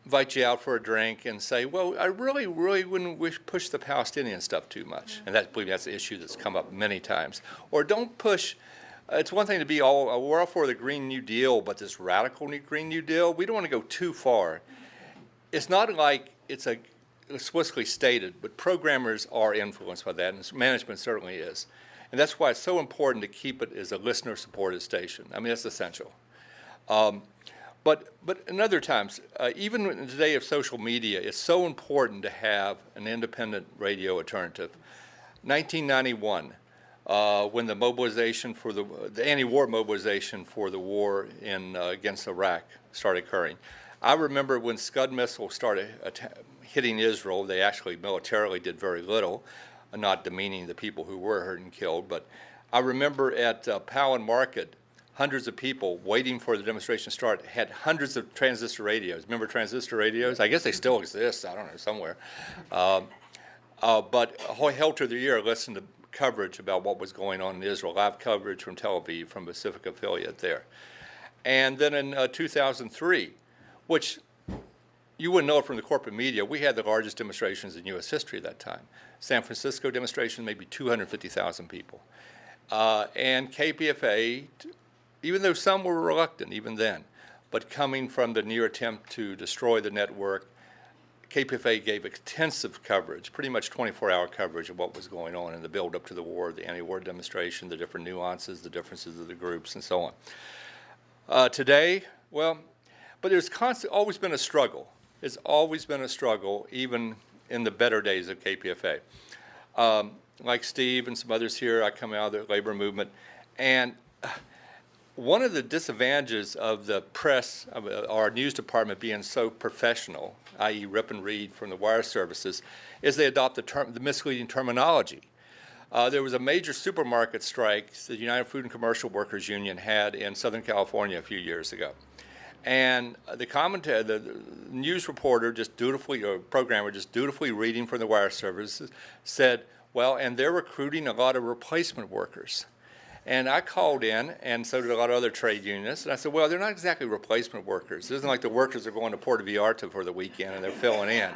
invite you out for a drink and say, well, I really wouldn't push the Palestinian stuff too much. And I believe that's an issue that's come up many times. Or don't push, it's one thing to be we're all for the Green New Deal, but this radical Green New Deal, we don't want to go too far. It's not like it's explicitly stated, but programmers are influenced by that, and management certainly is. And that's why it's so important to keep it as a listener-supported station. I mean, that's essential. But in other times, even in the day of social media, it's so important to have an independent radio alternative. 1991, when the mobilization for the anti-war mobilization for the war against Iraq started occurring, I remember when Scud missiles started hitting Israel, they actually militarily did very little, not demeaning the people who were hurt and killed, but I remember at Powell and Market, hundreds of people waiting for the demonstration to start had hundreds of transistor radios. Remember transistor radios? I guess they still exist, I don't know, somewhere. But held to the ear, listened to coverage about what was going on in Israel, live coverage from Tel Aviv, from Pacifica affiliate there. And then in 2003, which you wouldn't know it from the corporate media, we had the largest demonstrations in U.S. history at that time. San Francisco demonstration, maybe 250,000 people. And KPFA, even though some were reluctant even then, but coming from the near attempt to destroy the network, KPFA gave extensive coverage, pretty much 24-hour coverage of what was going on in the build-up to the war, the anti-war demonstration, the different nuances, the differences of the groups, and so on. Today, well, but there's always been a struggle. It's always been a struggle, even in the better days of KPFA. Like Steve and some others here, I come out of the labor movement, and one of the disadvantages of the press, of our news department being so professional, i.e. rip and read from the wire services, is they adopt the misleading terminology. There was a major supermarket strike the United Food and Commercial Workers Union had in Southern California a few years ago. And the news reporter programmer just dutifully reading from the wire services said, well, and they're recruiting a lot of replacement workers. And I called in, and so did a lot of other trade unions, and I said, well, they're not exactly replacement workers. It isn't like the workers are going to Puerto Vallarta for the weekend and they're filling in.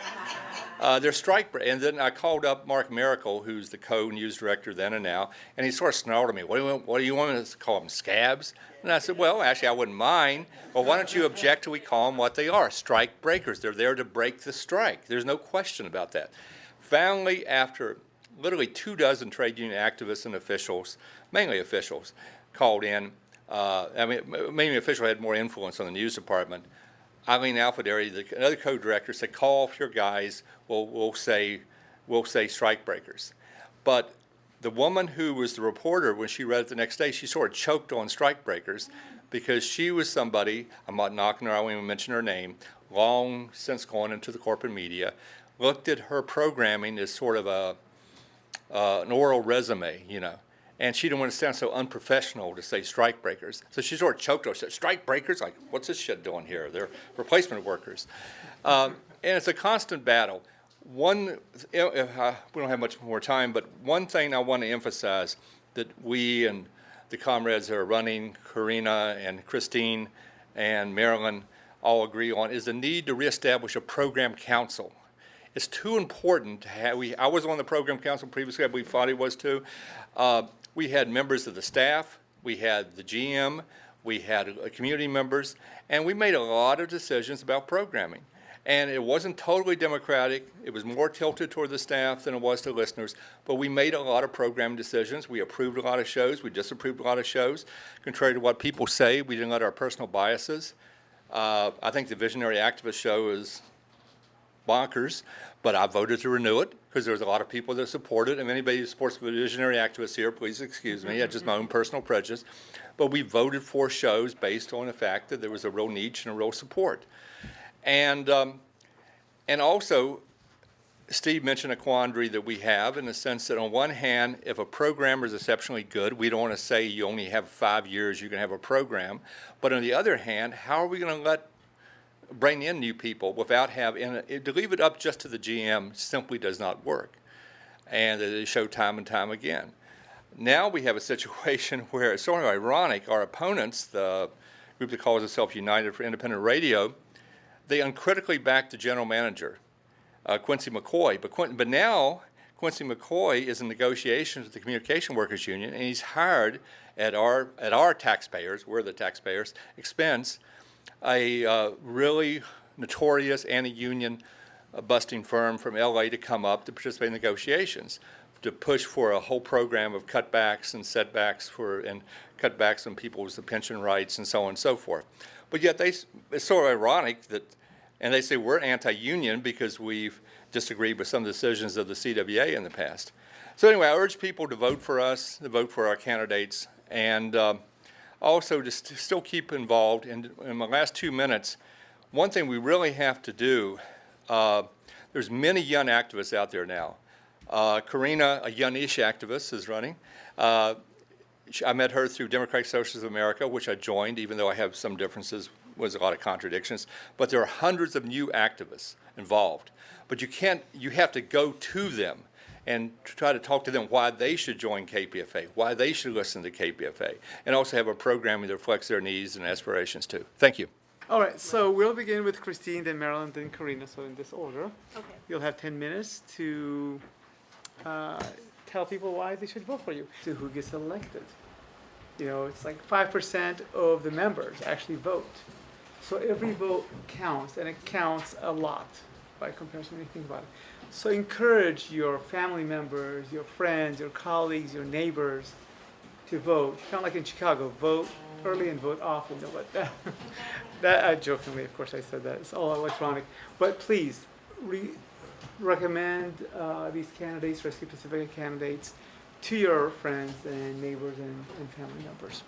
They're strike breakers. And then I called up Mark Miracle, who's the co-news director then and now, and he sort of snarled at me, what do you want me to call them, scabs? And I said, well, actually, I wouldn't mind. Well, why don't you object till we call them what they are, strike breakers. They're there to break the strike. There's no question about that. Finally, after literally 24 trade union activists and officials, mainly officials, called in. Mainly officials had more influence on the news department. Eileen Alfaderi, another co-director, said, call off your guys, we'll say strike breakers. But the woman who was the reporter, when she read it the next day, she sort of choked on strike breakers because she was somebody, I'm not knocking her, I won't even mention her name, long since gone into the corporate media, looked at her programming as sort of an oral resume, you know. And she didn't want to sound so unprofessional to say strike breakers. So she sort of choked her, said, strike breakers? Like, what's this shit doing here? They're replacement workers. And it's a constant battle. We don't have much more time, but one thing I want to emphasize that we and the comrades that are running, Karina and Christine and Marilyn, all agree on is the need to reestablish a program council. It's too important to have, I was on the program council previously, I believe Fadi was too. We had members of the staff, we had the GM, we had community members, and we made a lot of decisions about programming. And it wasn't totally democratic. It was more tilted toward the staff than it was to listeners. But we made a lot of program decisions. We approved a lot of shows. We disapproved a lot of shows. Contrary to what people say, we didn't let our personal biases. I think the Visionary Activist show is bonkers, but I voted to renew it because there was a lot of people that support it. And anybody who supports the Visionary Activists here, please excuse me. That's just my own personal prejudice. But we voted for shows based on the fact that there was a real niche and a real support. And also, Steve mentioned a quandary that we have in the sense that on one hand, if a programmer is exceptionally good, we don't want to say you only have 5 years you can have a program. But on the other hand, how are we going to bring in new people without to leave it up just to the GM simply does not work. And they show time and time again. Now we have a situation where it's sort of ironic. Our opponents, the group that calls itself United for Independent Radio, they uncritically backed the general manager, Quincy McCoy. But now Quincy McCoy is in negotiations with the Communication Workers Union, and he's hired at our taxpayers, we're the taxpayers, expense, a really notorious anti-union busting firm from LA to come up to participate in negotiations, to push for a whole program of cutbacks and setbacks and cutbacks on people's pension rights and so on and so forth. But yet it's sort of ironic that, and they say we're anti-union because we've disagreed with some of the decisions of the CWA in the past. So anyway, I urge people to vote for us, to vote for our candidates, and also just to still keep involved. And in my last 2 minutes, one thing we really have to do, there's many young activists out there now. Karina, a youngish activist, is running. I met her through Democratic Socialists of America, which I joined, even though I have some differences, was a lot of contradictions. But there are hundreds of new activists involved. But you have to go to them and try to talk to them why they should join KPFA, why they should listen to KPFA, and also have a programming that reflects their needs and aspirations too. Thank you. All right, so we'll begin with Christine, then Marilyn, then Karina, so in this order. Okay. You'll have 10 minutes to tell people why they should vote for you, to who gets elected. You know, it's like 5% of the members actually vote. So every vote counts, and it counts a lot by comparison when you think about it. So encourage your family members, your friends, your colleagues, your neighbors to vote. Kind of like in Chicago, vote early and vote often. No, but that jokingly, of course, I said that. It's all electronic. But please recommend these candidates, Rescue Pacifica candidates, to your friends and neighbors and family members.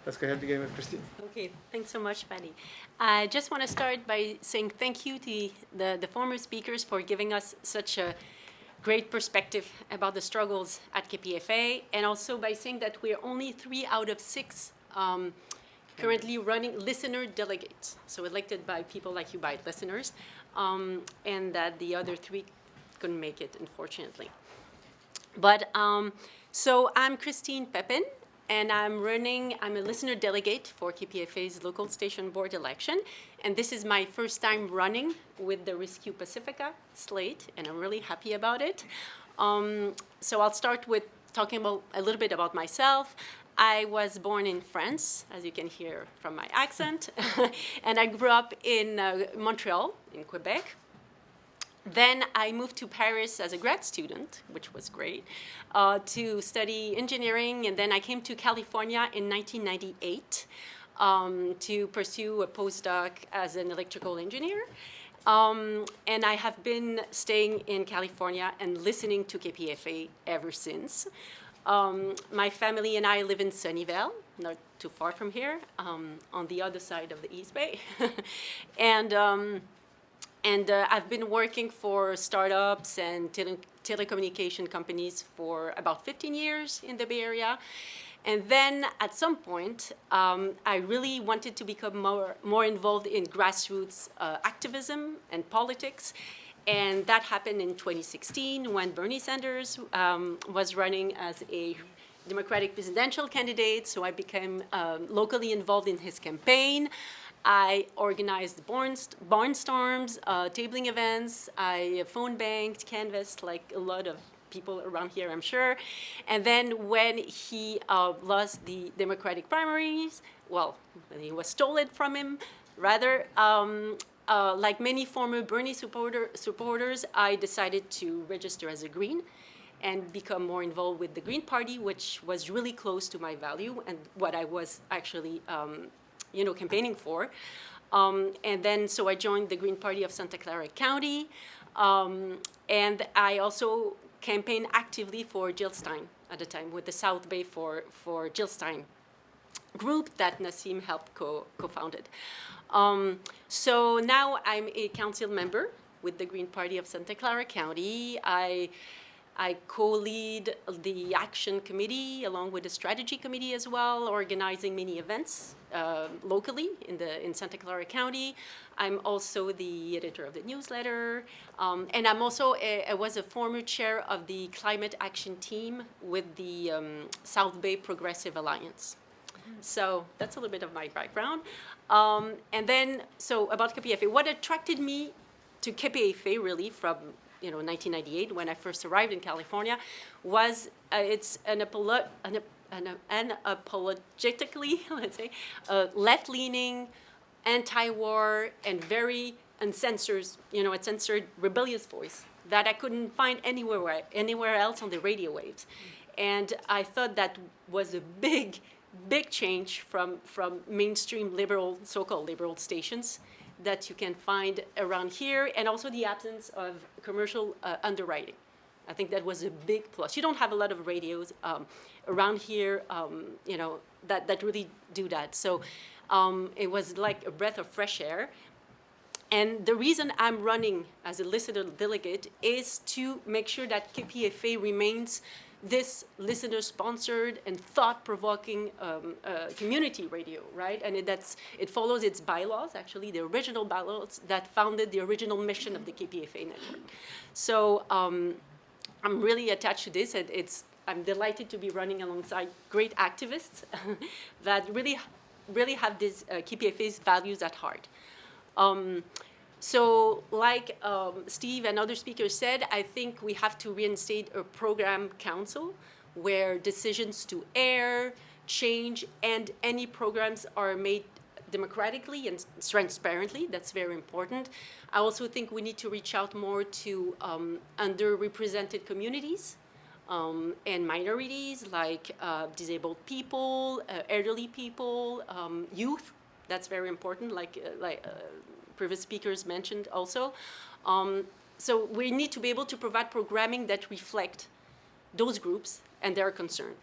Let's go ahead and begin with Christine. Okay, thanks so much, Fadi. I just want to start by saying thank you to the former speakers for giving us such a great perspective about the struggles at KPFA, and also by saying that we're only 3 out of 6 currently running listener delegates, so elected by people like you, by listeners, and that the other 3 couldn't make it, unfortunately. But so I'm Christine Pepin, and I'm a listener delegate for KPFA's local station board election. And this is my first time running with the Rescue Pacifica slate, and I'm really happy about it. So I'll start with talking a little bit about myself. I was born in France, as you can hear from my accent, and I grew up in Montreal, in Quebec. Then I moved to Paris as a grad student, which was great, to study engineering. And then I came to California in 1998 to pursue a postdoc as an electrical engineer. And I have been staying in California and listening to KPFA ever since. My family and I live in Sunnyvale, not too far from here, on the other side of the East Bay. And I've been working for startups and telecommunication companies for about 15 years in the Bay Area. And then at some point, I really wanted to become more involved in grassroots activism and politics. And that happened in 2016 when Bernie Sanders was running as a Democratic presidential candidate. So I became locally involved in his campaign. I organized barnstorms, tabling events. I phone banked, canvassed like a lot of people around here, I'm sure. And then when he lost the Democratic primaries, well, when he was stolen from him, rather, like many former Bernie supporters, I decided to register as a Green and become more involved with the Green Party, which was really close to my value and what I was actually, campaigning for. And then, so I joined the Green Party of Santa Clara County, and I also campaigned actively for Jill Stein at the time with the South Bay for Jill Stein group that Nassim helped co-founded. So now I'm a council member with the Green Party of Santa Clara County. I co-lead the action committee along with the strategy committee as well, organizing many events locally in Santa Clara County. I'm also the editor of the newsletter, and I was a former chair of the climate action team with the South Bay Progressive Alliance. So that's a little bit of my background. And then, so about KPFA, what attracted me to KPFA really from 1998 when I first arrived in California was it's an unapologetically, let's say, left-leaning, anti-war, and very uncensored, a censored, rebellious voice that I couldn't find anywhere else on the radio waves. And I thought that was a big change from mainstream liberal, so-called liberal stations that you can find around here, and also the absence of commercial underwriting. I think that was a big plus. You don't have a lot of radios around here, that really do that. So it was like a breath of fresh air. And the reason I'm running as a listener delegate is to make sure that KPFA remains this listener-sponsored and thought-provoking community radio, right? And it follows its bylaws, actually, the original bylaws that founded the original mission of the KPFA network. So I'm really attached to this, and I'm delighted to be running alongside great activists that really have this KPFA's values at heart. So like Steve and other speakers said, I think we have to reinstate a program council where decisions to air, change, and any programs are made democratically and transparently. That's very important. I also think we need to reach out more to underrepresented communities and minorities like disabled people, elderly people, youth. That's very important, like previous speakers mentioned also. So we need to be able to provide programming that reflect those groups and their concerns.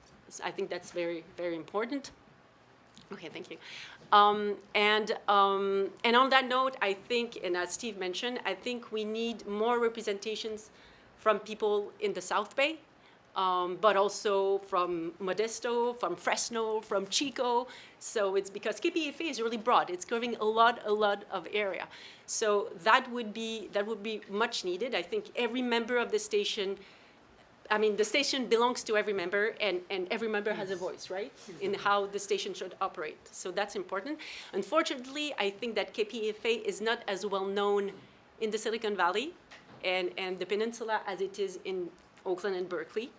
I think that's very, very important. Okay, thank you. And on that note, I think, and as Steve mentioned, I think we need more representations from people in the South Bay, but also from Modesto, from Fresno, from Chico. So it's because KPFA is really broad. It's covering a lot of area. So that would be much needed. I think every member of the station, the station belongs to every member, and every member has a voice, right, in how the station should operate. So that's important. Unfortunately, I think that KPFA is not as well known in the Silicon Valley and the peninsula as it is in Oakland and Berkeley,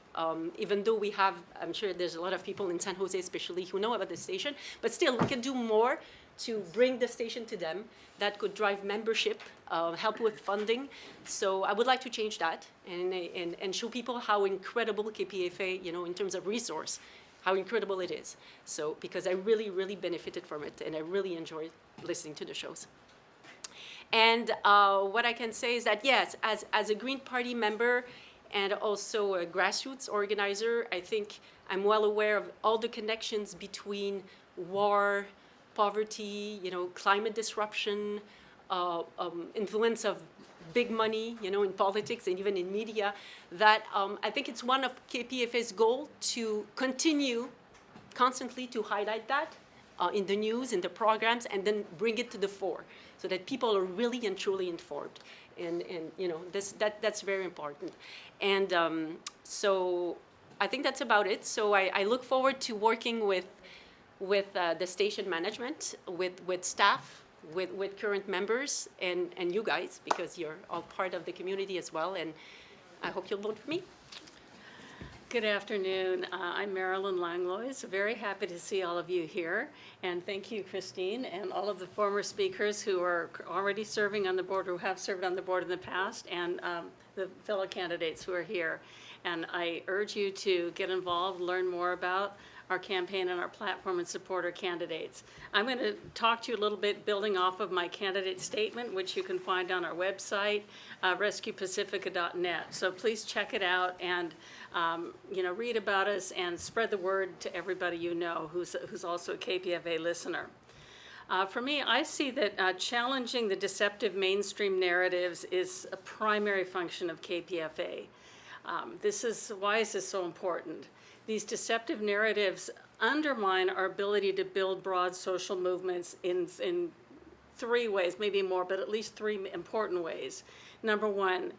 even though we have, I'm sure there's a lot of people in San Jose especially who know about the station, but still we can do more to bring the station to them that could drive membership, help with funding. So I would like to change that and show people how incredible KPFA, in terms of resource, how incredible it is. So, because I really, really benefited from it and I really enjoyed listening to the shows. And what I can say is that, yes, as a Green Party member, and also a grassroots organizer, I think I'm well aware of all the connections between war, poverty, climate disruption, influence of big money, in politics and even in media, that I think it's one of KPFA's goal to continue constantly to highlight that in the news, in the programs, and then bring it to the fore so that people are really and truly informed. And that's very important. And so I think that's about it. So I look forward to working with the station management, with staff, with current members, and you guys, because you're all part of the community as well. And I hope you'll vote for me. Good afternoon. I'm Marilyn Langlois. Very happy to see all of you here. And thank you, Christine, and all of the former speakers who are already serving on the board, who have served on the board in the past, and the fellow candidates who are here. And I urge you to get involved, learn more about our campaign and our platform, and support our candidates. I'm going to talk to you a little bit building off of my candidate statement, which you can find on our website, rescuepacifica.net. So please check it out and read about us and spread the word to everybody you know who's also a KPFA listener. For me, I see that challenging the deceptive mainstream narratives is a primary function of KPFA. Why is this so important? These deceptive narratives undermine our ability to build broad social movements in three ways, maybe more, but at least three important ways. Number one,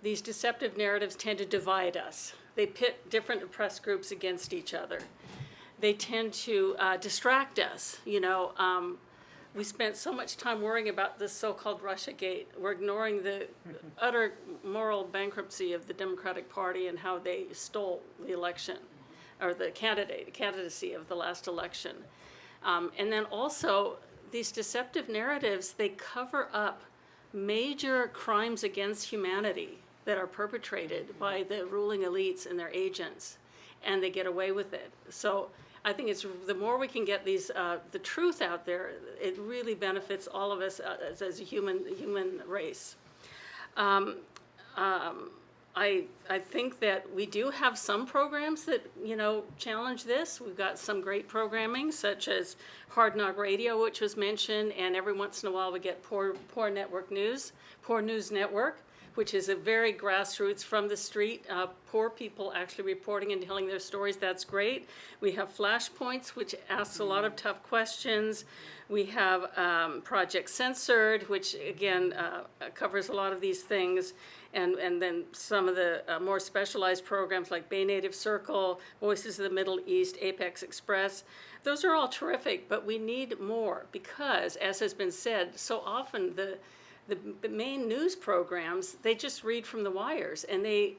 these deceptive narratives tend to divide us. They pit different oppressed groups against each other. They tend to distract us. We spent so much time worrying about this so-called Russiagate. We're ignoring the utter moral bankruptcy of the Democratic Party and how they stole the election, or the candidacy of the last election. And then also, these deceptive narratives, they cover up major crimes against humanity that are perpetrated by the ruling elites and their agents, and they get away with it. So I think it's the more we can get the truth out there, it really benefits all of us as a human race. I think that we do have some programs that challenge this. We've got some great programming, such as Hard Knock Radio, which was mentioned, and every once in a while we get Poor News Network, which is a very grassroots, from the street, poor people actually reporting and telling their stories. That's great. We have Flashpoints, which asks a lot of tough questions. We have Project Censored, which again covers a lot of these things. And then some of the more specialized programs like Bay Native Circle, Voices of the Middle East, Apex Express. Those are all terrific, but we need more because, as has been said, so often the main news programs, they just read from the wires and they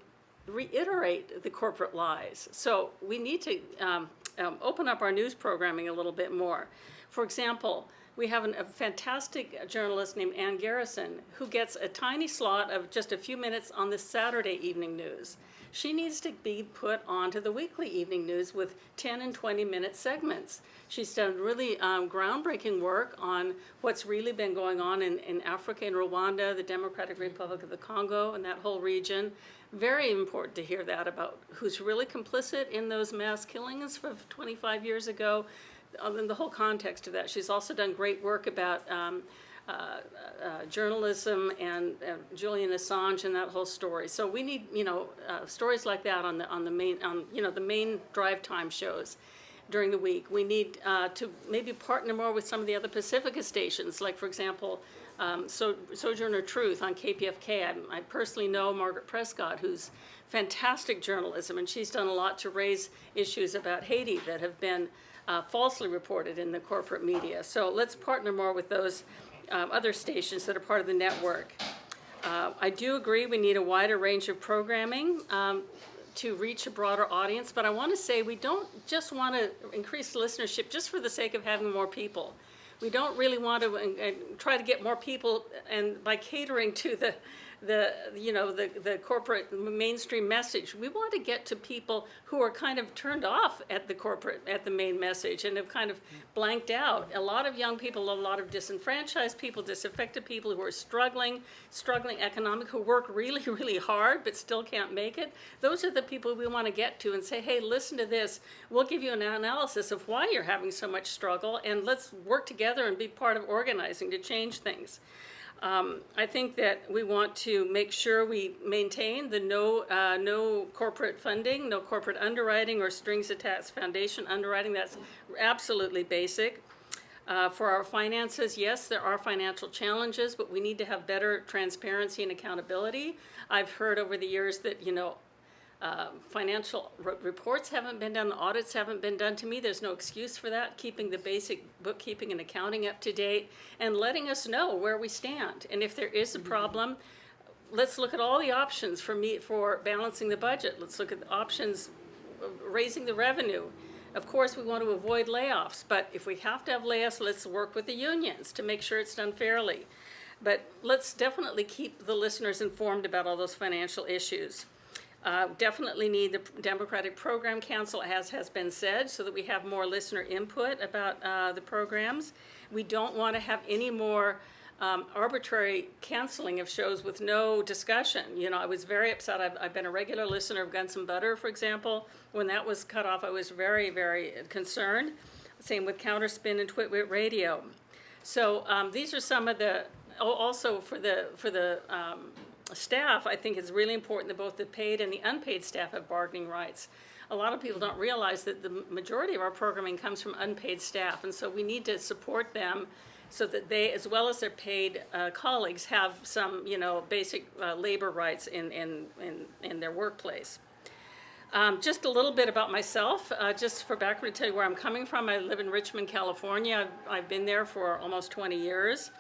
reiterate the corporate lies. So we need to open up our news programming a little bit more. For example, we have a fantastic journalist named Ann Garrison who gets a tiny slot of just a few minutes on the Saturday evening news. She needs to be put onto the weekly evening news with 10 and 20-minute segments. She's done really groundbreaking work on what's really been going on in Africa and Rwanda, the Democratic Republic of the Congo, and that whole region. Very important to hear that about who's really complicit in those mass killings of 25 years ago, in the whole context of that. She's also done great work about journalism and Julian Assange and that whole story. So we need stories like that on the main drive time shows during the week. We need to maybe partner more with some of the other Pacifica stations, like for example, Sojourner Truth on KPFK. I personally know Margaret Prescott, who's fantastic journalism, and she's done a lot to raise issues about Haiti that have been falsely reported in the corporate media. So let's partner more with those other stations that are part of the network. I do agree we need a wider range of programming to reach a broader audience, but I want to say we don't just want to increase listenership just for the sake of having more people. We don't really want to try to get more people, and by catering to the corporate mainstream message. We want to get to people who are kind of turned off at the main message and have kind of blanked out. A lot of young people, a lot of disenfranchised people, disaffected people who are struggling economic, who work really, really hard but still can't make it. Those are the people we want to get to and say, hey, listen to this. We'll give you an analysis of why you're having so much struggle, and let's work together and be part of organizing to change things. I think that we want to make sure we maintain the no corporate funding, no corporate underwriting or strings attached foundation underwriting. That's absolutely basic. For our finances, yes, there are financial challenges, but we need to have better transparency and accountability. I've heard over the years that, financial reports haven't been done, audits haven't been done. To me, there's no excuse for that. Keeping the basic bookkeeping and accounting up to date and letting us know where we stand. And if there is a problem, let's look at all the options for balancing the budget. Let's look at the options raising the revenue. Of course, we want to avoid layoffs, but if we have to have layoffs, let's work with the unions to make sure it's done fairly. But let's definitely keep the listeners informed about all those financial issues. Definitely need the Democratic Program Council, as has been said, so that we have more listener input about the programs. We don't want to have any more arbitrary canceling of shows with no discussion. You know, I was very upset. I've been a regular listener of Guns and Butter, for example. When that was cut off, I was very, very concerned. Same with Counterspin and Twitwit Radio. So these are some of the, also for the staff, I think it's really important that both the paid and the unpaid staff have bargaining rights. A lot of people don't realize that the majority of our programming comes from unpaid staff, and so we need to support them so that they, as well as their paid colleagues, have some, you know, basic labor rights in their workplace. Just a little bit about myself, just for background to tell you where I'm coming from. I live in Richmond, California. I've been there for almost 20 years.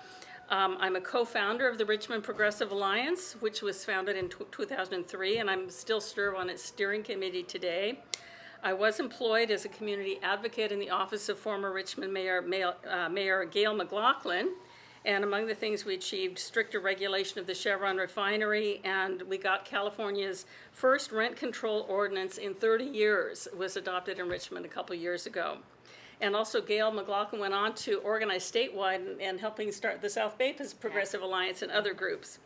I'm a co-founder of the Richmond Progressive Alliance, which was founded in 2003, and I'm still serve on its steering committee today. I was employed as a community advocate in the office of former Richmond Mayor Gail McLaughlin, and among the things we achieved, stricter regulation of the Chevron refinery, and we got California's first rent control ordinance in 30 years. It was adopted in Richmond a couple years ago. And also Gail McLaughlin went on to organize statewide and helping start the South Bay Progressive Alliance and other groups.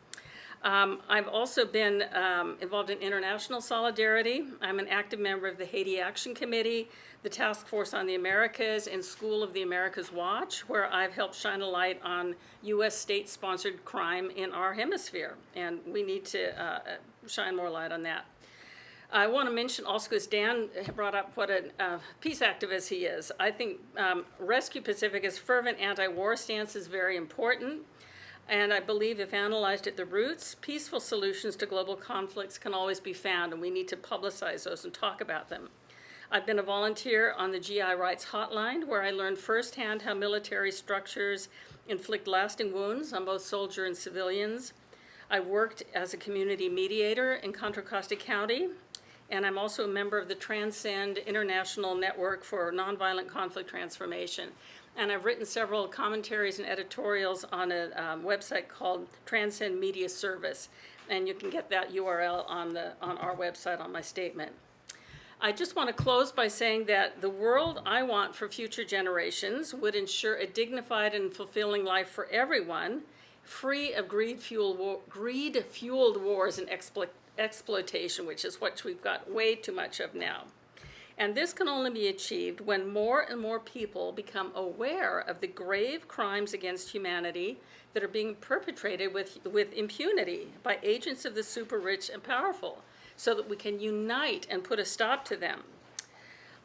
I've also been involved in international solidarity. I'm an active member of the Haiti Action Committee, the Task Force on the Americas, and School of the Americas Watch, where I've helped shine a light on U.S. state-sponsored crime in our hemisphere. And we need to shine more light on that. I want to mention also, because Dan brought up what a peace activist he is, I think Rescue Pacifica's fervent anti-war stance is very important. And I believe if analyzed at the roots, peaceful solutions to global conflicts can always be found, and we need to publicize those and talk about them. I've been a volunteer on the GI Rights Hotline, where I learned firsthand how military structures inflict lasting wounds on both soldiers and civilians. I worked as a community mediator in Contra Costa County, and I'm also a member of the Transcend International Network for Nonviolent Conflict Transformation. And I've written several commentaries and editorials on a website called Transcend Media Service, and you can get that URL on our website on my statement. I just want to close by saying that the world I want for future generations would ensure a dignified and fulfilling life for everyone, free of greed-fueled wars and exploitation, which is what we've got way too much of now. And this can only be achieved when more and more people become aware of the grave crimes against humanity that are being perpetrated with impunity by agents of the super rich and powerful, so that we can unite and put a stop to them.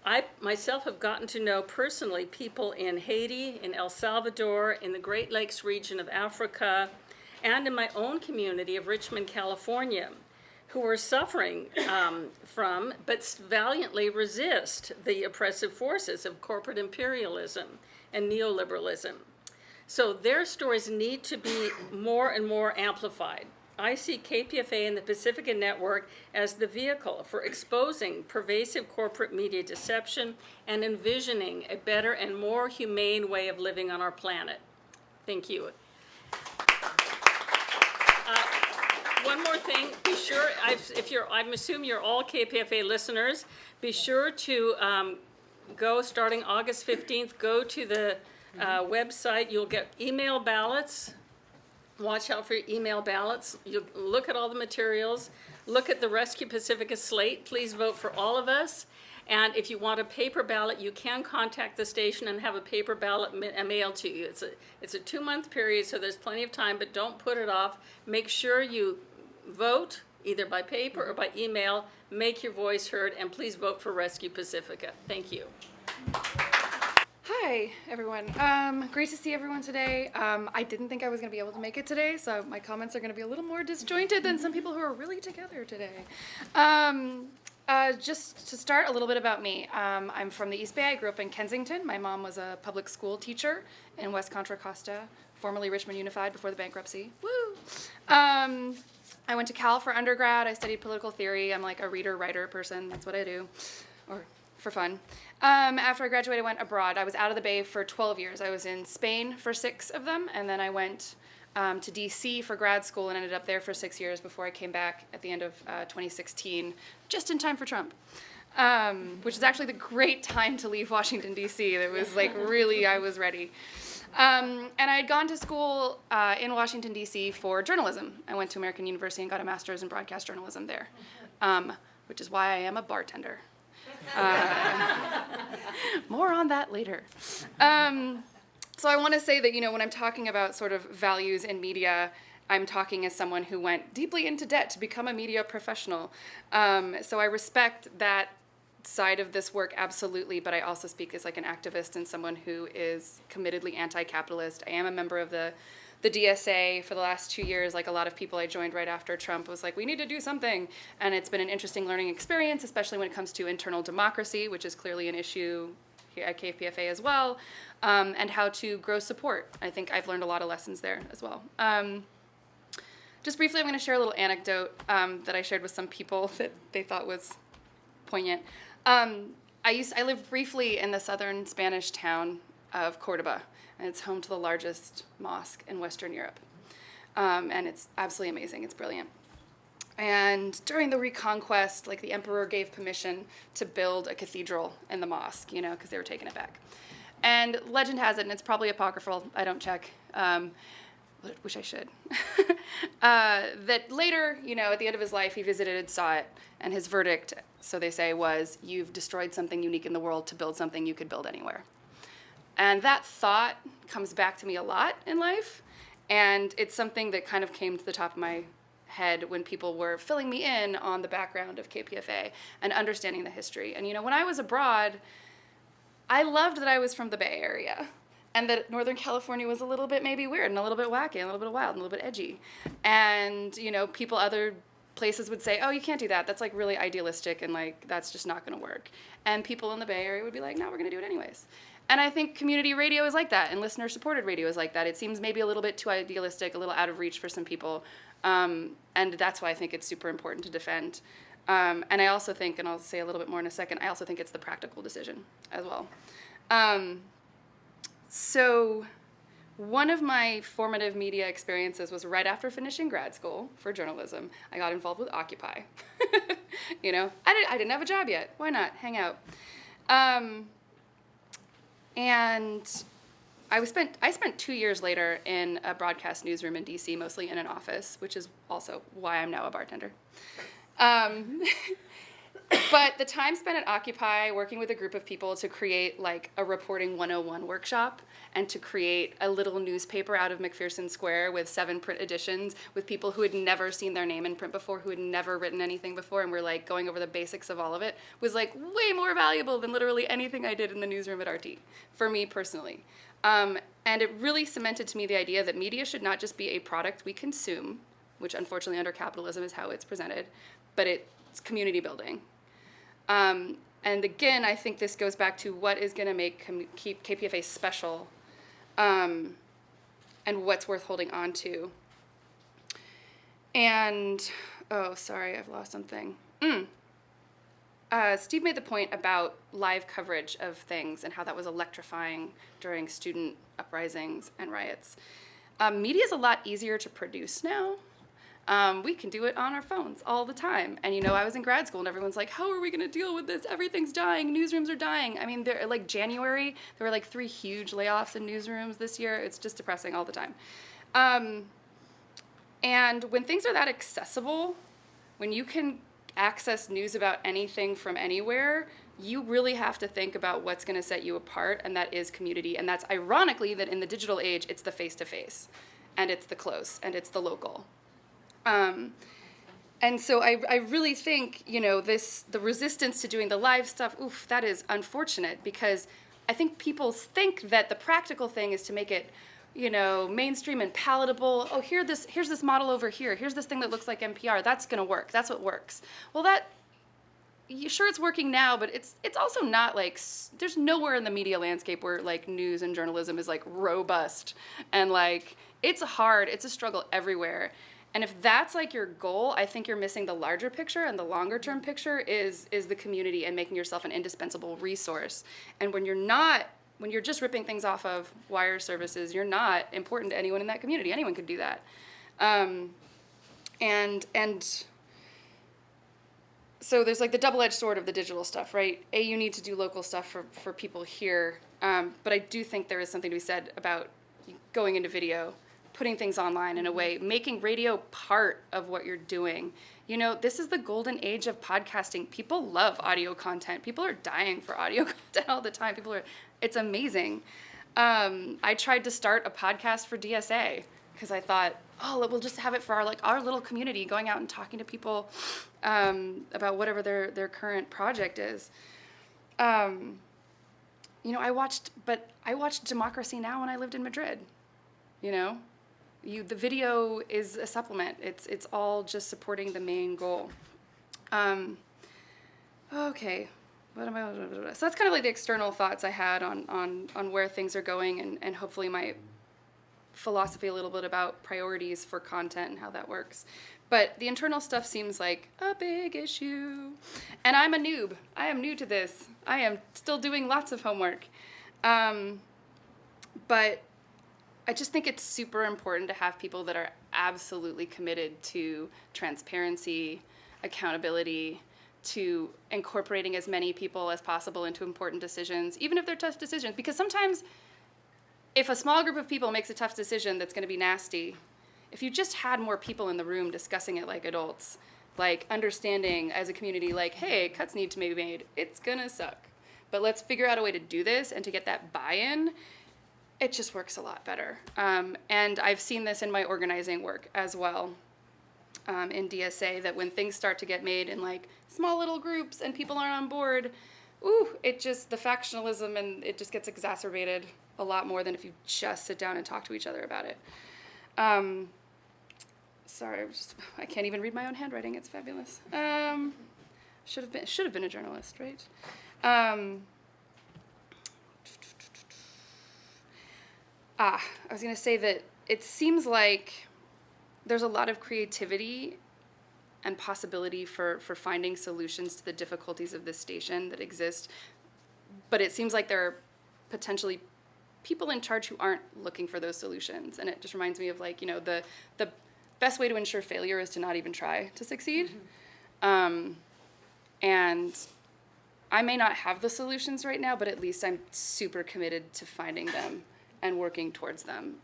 I myself have gotten to know personally people in Haiti, in El Salvador, in the Great Lakes region of Africa, and in my own community of Richmond, California, who are suffering from, but valiantly resist the oppressive forces of corporate imperialism and neoliberalism. So their stories need to be more and more amplified. I see KPFA and the Pacifica Network as the vehicle for exposing pervasive corporate media deception and envisioning a better and more humane way of living on our planet. Thank you. One more thing, be sure, I'm assuming you're all KPFA listeners, be sure to go, starting August 15th, go to the website. You'll get email ballots. Watch out for your email ballots. You look at all the materials. Look at the Rescue Pacifica slate. Please vote for all of us. And if you want a paper ballot, you can contact the station and have a paper ballot mailed to you. It's a 2-month period, so there's plenty of time, but don't put it off. Make sure you vote either by paper or by email. Make your voice heard, and please vote for Rescue Pacifica. Thank you. Hi, everyone. Great to see everyone today. I didn't think I was going to be able to make it today, so my comments are going to be a little more disjointed than some people who are really together today. Just to start, a little bit about me. I'm from the East Bay. I grew up in Kensington. My mom was a public school teacher in West Contra Costa, formerly Richmond Unified before the bankruptcy. Woo! I went to Cal for undergrad. I studied political theory. I'm like a reader-writer person. That's what I do. or for fun. After I graduated, I went abroad. I was out of the Bay for 12 years. I was in Spain for 6 of them, and then I went to DC for grad school and ended up there for 6 years before I came back at the end of 2016, just in time for Trump, which is actually the great time to leave Washington, DC. It was like really, I was ready. And I had gone to school in Washington, D.C. for journalism. I went to American University and got a master's in broadcast journalism there, which is why I am a bartender. More on that later. So I want to say that, when I'm talking about sort of values in media, I'm talking as someone who went deeply into debt to become a media professional. So I respect that side of this work absolutely, but I also speak as like an activist and someone who is committedly anti-capitalist. I am a member of the DSA for the last 2 years. Like a lot of people I joined right after Trump was like, we need to do something. And it's been an interesting learning experience, especially when it comes to internal democracy, which is clearly an issue here at KPFA as well, and how to grow support. I think I've learned a lot of lessons there as well. Just briefly, I'm going to share a little anecdote that I shared with some people that they thought was poignant. I lived briefly in the southern Spanish town of Cordoba, and it's home to the largest mosque in Western Europe. And it's absolutely amazing. It's brilliant. And during the Reconquest, like the emperor gave permission to build a cathedral in the mosque, because they were taking it back. And legend has it, and it's probably apocryphal, I don't check, wish I should, that later, at the end of his life, he visited and saw it, and his verdict, so they say, was, you've destroyed something unique in the world to build something you could build anywhere. And that thought comes back to me a lot in life, and it's something that kind of came to the top of my head when people were filling me in on the background of KPFA and understanding the history. And, when I was abroad, I loved that I was from the Bay Area, and that Northern California was a little bit maybe weird and a little bit wacky and a little bit wild and a little bit edgy. And, people other places would say, oh, you can't do that. That's like really idealistic and like that's just not going to work. And people in the Bay Area would be like, no, we're going to do it anyways. And I think community radio is like that, and listener-supported radio is like that. It seems maybe a little bit too idealistic, a little out of reach for some people. And that's why I think it's super important to defend. And I also think, and I'll say a little bit more in a second, I also think it's the practical decision as well. So one of my formative media experiences was right after finishing grad school for journalism. I got involved with Occupy. I didn't have a job yet. Why not? Hang out. And I spent 2 years later in a broadcast newsroom in DC, mostly in an office, which is also why I'm now a bartender. But the time spent at Occupy working with a group of people to create like a reporting 101 workshop and to create a little newspaper out of McPherson Square with 7 print editions with people who had never seen their name in print before, who had never written anything before, and were like going over the basics of all of it, was like way more valuable than literally anything I did in the newsroom at RT, for me personally. And it really cemented to me the idea that media should not just be a product we consume, which unfortunately under capitalism is how it's presented, but it's community building. And again, I think this goes back to what is going to keep KPFA special, and what's worth holding on to. And, oh, sorry, I've lost something. Steve made the point about live coverage of things and how that was electrifying during student uprisings and riots. Media is a lot easier to produce now. We can do it on our phones all the time. And, I was in grad school and everyone's like, how are we going to deal with this? Everything's dying. Newsrooms are dying. I mean, like January, there were like 3 huge layoffs in newsrooms this year. It's just depressing all the time. And when things are that accessible, when you can access news about anything from anywhere, you really have to think about what's going to set you apart, and that is community. And that's ironically that in the digital age, it's the face-to-face, and it's the close, and it's the local. And so I really think, the resistance to doing the live stuff, that is unfortunate, because I think people think that the practical thing is to make it, mainstream and palatable. Oh, here's this model over here. Here's this thing that looks like NPR. That's going to work. That's what works. Well, sure it's working now, but it's also not like, there's nowhere in the media landscape where like news and journalism is like robust, and like it's hard. It's a struggle everywhere. And if that's like your goal, I think you're missing the larger picture, and the longer term picture is the community and making yourself an indispensable resource. And when you're just ripping things off of wire services, you're not important to anyone in that community. Anyone could do that. And so there's like the double-edged sword of the digital stuff, right? You need to do local stuff for people here. But I do think there is something to be said about going into video, putting things online in a way, making radio part of what you're doing. You know, this is the golden age of podcasting. People love audio content. People are dying for audio content all the time. It's amazing. I tried to start a podcast for DSA because I thought, we'll just have it for our little community, going out and talking to people about whatever their current project is. You know, I watched Democracy Now! When I lived in Madrid. You know, the video is a supplement. It's all just supporting the main goal. Okay, so that's kind of like the external thoughts I had on where things are going, and hopefully my philosophy a little bit about priorities for content and how that works. But the internal stuff seems like a big issue. And I'm a noob. I am new to this. I am still doing lots of homework. But I just think it's super important to have people that are absolutely committed to transparency, accountability, to incorporating as many people as possible into important decisions, even if they're tough decisions. Because sometimes if a small group of people makes a tough decision that's going to be nasty, if you just had more people in the room discussing it like adults, like understanding as a community, like, hey, cuts need to be made, it's going to suck. But let's figure out a way to do this and to get that buy-in. It just works a lot better. And I've seen this in my organizing work as well in DSA, that when things start to get made in like small little groups and people aren't on board, the factionalism, and it just gets exacerbated a lot more than if you just sit down and talk to each other about it. Sorry, I can't even read my own handwriting. It's fabulous. Should have been a journalist, right? I was going to say that it seems like there's a lot of creativity and possibility for finding solutions to the difficulties of this station that exist, but it seems like there are potentially people in charge who aren't looking for those solutions. And it just reminds me of, like, you know, the best way to ensure failure is to not even try to succeed. Mm-hmm. And I may not have the solutions right now, but at least I'm super committed to finding them and working towards them.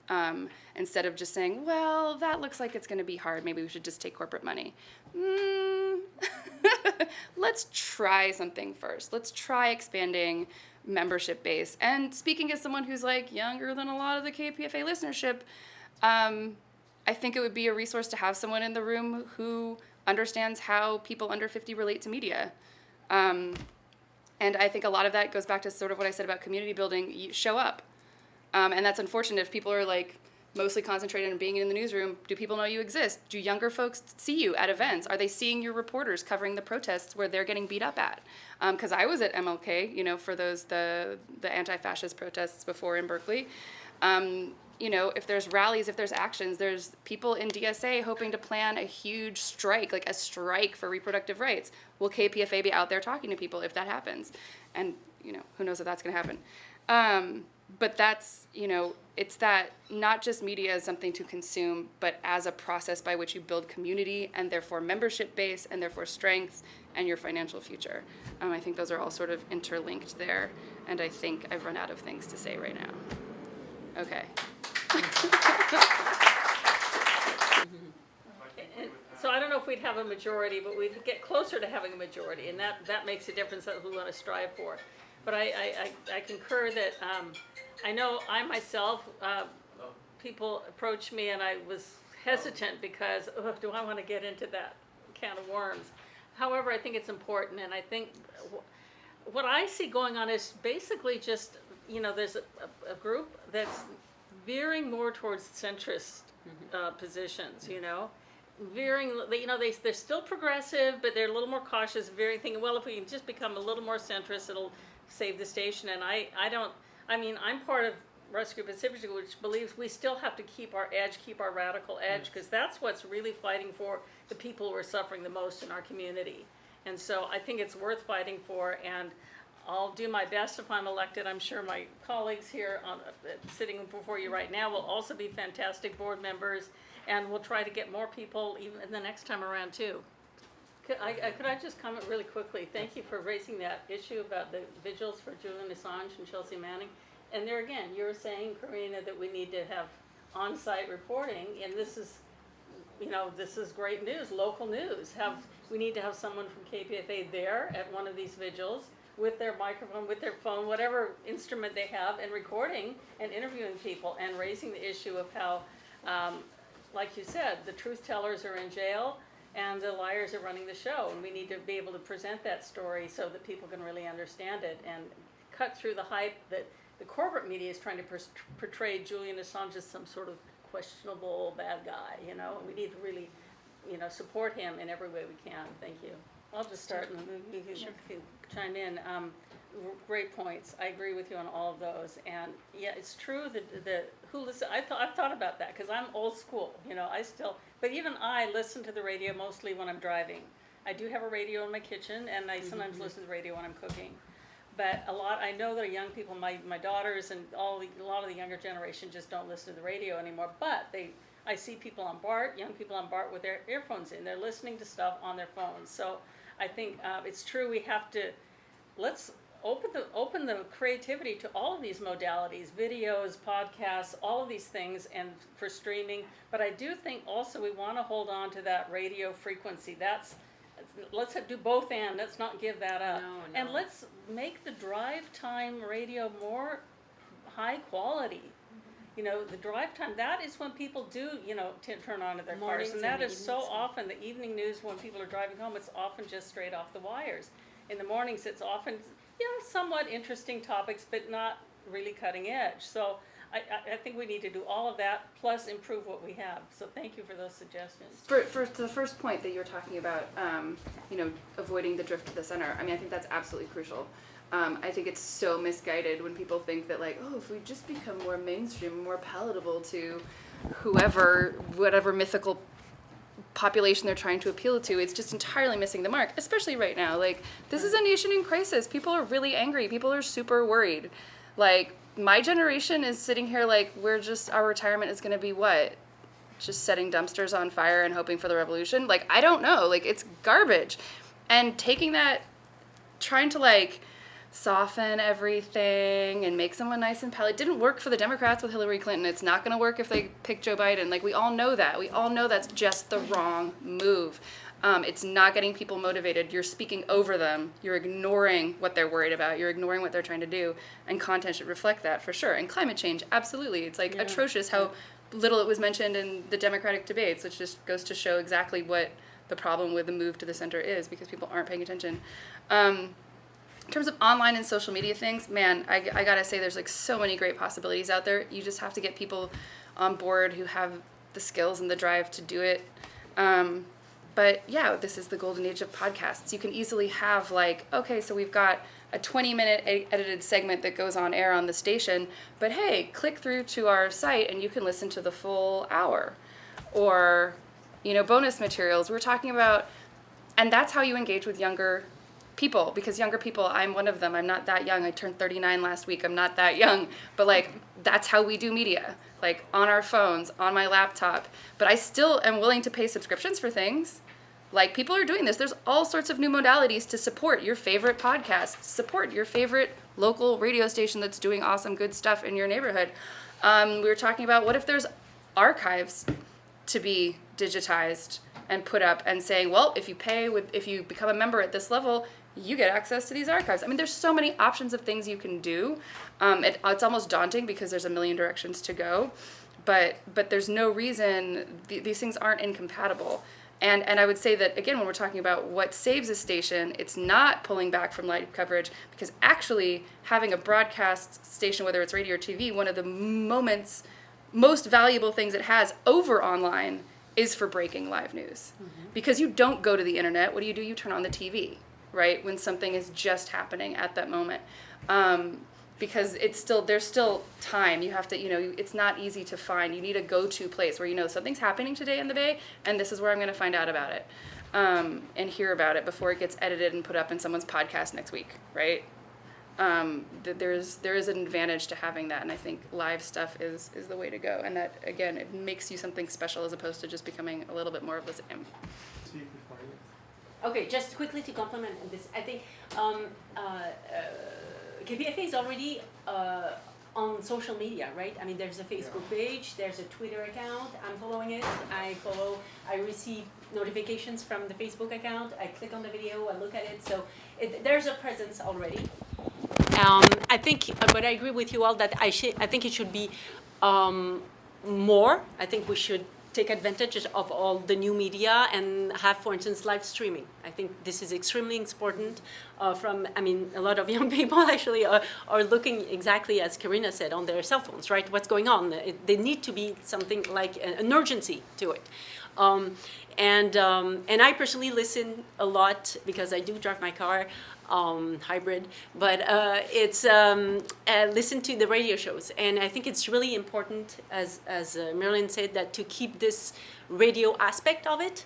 Instead of just saying, well, that looks like it's going to be hard, maybe we should just take corporate money. Let's try something first. Let's try expanding membership base. And speaking as someone who's like younger than a lot of the KPFA listenership, I think it would be a resource to have someone in the room who understands how people under 50 relate to media. And I think a lot of that goes back to sort of what I said about community building. You show up. And that's unfortunate if people are like mostly concentrated on being in the newsroom. Do people know you exist? Do younger folks see you at events? Are they seeing your reporters covering the protests where they're getting beat up at? Because I was at MLK, you know, for the anti-fascist protests before in Berkeley. You know, if there's rallies, if there's actions, there's people in DSA hoping to plan a huge strike, like a strike for reproductive rights. Will KPFA be out there talking to people if that happens? And, you know, who knows if that's going to happen. But that's, you know, it's that not just media as something to consume, but as a process by which you build community and therefore membership base and therefore strength and your financial future. I think those are all sort of interlinked there. And I think I've run out of things to say right now. Okay. So I don't know if we'd have a majority, but we'd get closer to having a majority, and that makes a difference that we want to strive for. But I concur that I know I myself, people approached me and I was hesitant because, do I want to get into that can of worms? However, I think it's important, and I think what I see going on is basically just, you know, there's a group that's veering more towards centrist positions, you know. Veering, you know, they're still progressive, but they're a little more cautious, veering, thinking, well, if we can just become a little more centrist, it'll save the station. And I'm part of Rescue Pacifica, which believes we still have to keep our edge, keep our radical edge, because that's what's really fighting for the people who are suffering the most in our community. And so I think it's worth fighting for, and I'll do my best if I'm elected. I'm sure my colleagues here sitting before you right now will also be fantastic board members, and we'll try to get more people even the next time around too. Could I just comment really quickly? Thank you for raising that issue about the vigils for Julian Assange and Chelsea Manning. And there again, you were saying, Karina, that we need to have on-site reporting, and this is, this is great news, local news. We need to have someone from KPFA there at one of these vigils with their microphone, with their phone, whatever instrument they have, and recording and interviewing people and raising the issue of how, like you said, the truth tellers are in jail and the liars are running the show, and we need to be able to present that story so that people can really understand it and cut through the hype that the corporate media is trying to portray Julian Assange as some sort of questionable bad guy, We need to really, support him in every way we can. Thank you. I'll just start and then you can chime in. Great points. I agree with you on all of those. And yeah, it's true that I've thought about that because I'm old school, but even I listen to the radio mostly when I'm driving. I do have a radio in my kitchen, and I sometimes listen to the radio when I'm cooking. But I know that young people, my daughters and a lot of the younger generation just don't listen to the radio anymore, but I see people on BART, young people on BART with their earphones in. They're listening to stuff on their phones. So I think it's true we have to, let's open the creativity to all of these modalities, videos, podcasts, all of these things, and for streaming. But I do think also we want to hold on to that radio frequency. Let's do both and let's not give that up. No. And let's make the drive time radio more high quality. The drive time, that is when people do, turn on to their Mornings cars. And that and is so evenings. often the evening news when people are driving home, it's often just straight off the wires. In the mornings, it's often, somewhat interesting topics, but not really cutting edge. So I think we need to do all of that, plus improve what we have. So thank you for those suggestions. For the first point that you're talking about, avoiding the drift to the center, I think that's absolutely crucial. I think it's so misguided when people think that if we just become more mainstream, more palatable to whatever mythical population they're trying to appeal to, it's just entirely missing the mark, especially right now. This is a nation in crisis. People are really angry. People are super worried. My generation is sitting here our retirement is going to be what? Just setting dumpsters on fire and hoping for the revolution? I don't know. It's garbage. And taking that, trying to soften everything and make someone nice and pale. It didn't work for the Democrats with Hillary Clinton. It's not going to work if they pick Joe Biden. We all know that. We all know that's just the wrong move. It's not getting people motivated. You're speaking over them. You're ignoring what they're worried about. You're ignoring what they're trying to do. And content should reflect that for sure. And climate change, absolutely. It's atrocious how little it was mentioned in the Democratic debates, which just goes to show exactly what the problem with the move to the center is, because people aren't paying attention. In terms of online and social media things, man, I gotta say there's so many great possibilities out there. You just have to get people on board who have the skills and the drive to do it. But yeah, this is the golden age of podcasts. You can easily have okay, so we've got a 20-minute edited segment that goes on air on the station, but hey, click through to our site and you can listen to the full hour. Or, bonus materials. We're talking about, and that's how you engage with younger people, because younger people, I'm one of them. I'm not that young. I turned 39 last week. I'm not that young, but that's how we do media, on our phones, on my laptop. But I still am willing to pay subscriptions for things. People are doing this. There's all sorts of new modalities to support your favorite podcast, support your favorite local radio station that's doing awesome, good stuff in your neighborhood. We were talking about what if there's archives to be digitized and put up, and saying, well, if you become a member at this level, you get access to these archives. There's so many options of things you can do. It's almost daunting because there's a million directions to go, but there's no reason these things aren't incompatible. And I would say that, again, when we're talking about what saves a station, it's not pulling back from live coverage, because actually having a broadcast station, whether it's radio or TV, one of the most valuable things it has over online is for breaking live news. Mm-hmm. Because you don't go to the internet. What do? You turn on the TV, right? When something is just happening at that moment. because there's still time. You have to, it's not easy to find. You need a go-to place where something's happening today in the Bay, and this is where I'm going to find out about it, and hear about it before it gets edited and put up in someone's podcast next week, right? There is an advantage to having that, and I think live stuff is the way to go. And that, again, it makes you something special as opposed to just becoming a little bit more of the same. Okay, just quickly to complement on this, I think KPFA is already on social media, right? I mean, there's a Facebook page, there's a Twitter account. I'm following it. I receive notifications from the Facebook account. I click on the video, I look at it. So there's a presence already. I think, but I agree with you all that I think it should be more. I think we should take advantage of all the new media and have, for instance, live streaming. I think this is extremely important. A lot of young people actually are looking exactly as Karina said on their cell phones, right? What's going on? There need to be something like an urgency to it. And I personally listen a lot because I do drive my car. Hybrid, but it's listen to the radio shows, and I think it's really important, as Marilyn said, that to keep this radio aspect of it.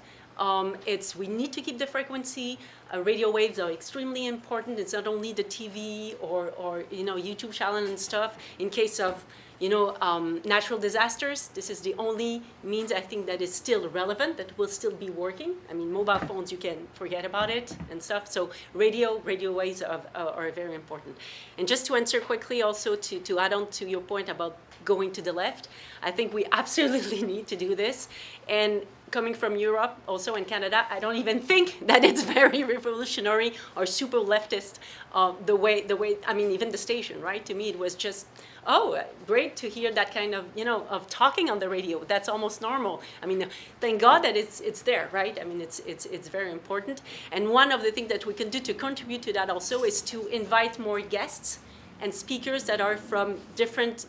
We need to keep the frequency. Radio waves are extremely important. It's not only the TV or YouTube channel and stuff. In case of natural disasters, this is the only means I think that is still relevant, that will still be working. I mean, mobile phones, you can forget about it and stuff. So radio waves are very important. And just to answer quickly also to add on to your point about going to the left, I think we absolutely need to do this. And coming from Europe also and Canada, I don't even think that it's very revolutionary or super leftist the way, I mean, even the station, right? To me, it was just, great to hear that kind of, of talking on the radio. That's almost normal. I mean, thank God that it's there, right? I mean, it's very important. And one of the things that we can do to contribute to that also is to invite more guests and speakers that are from different,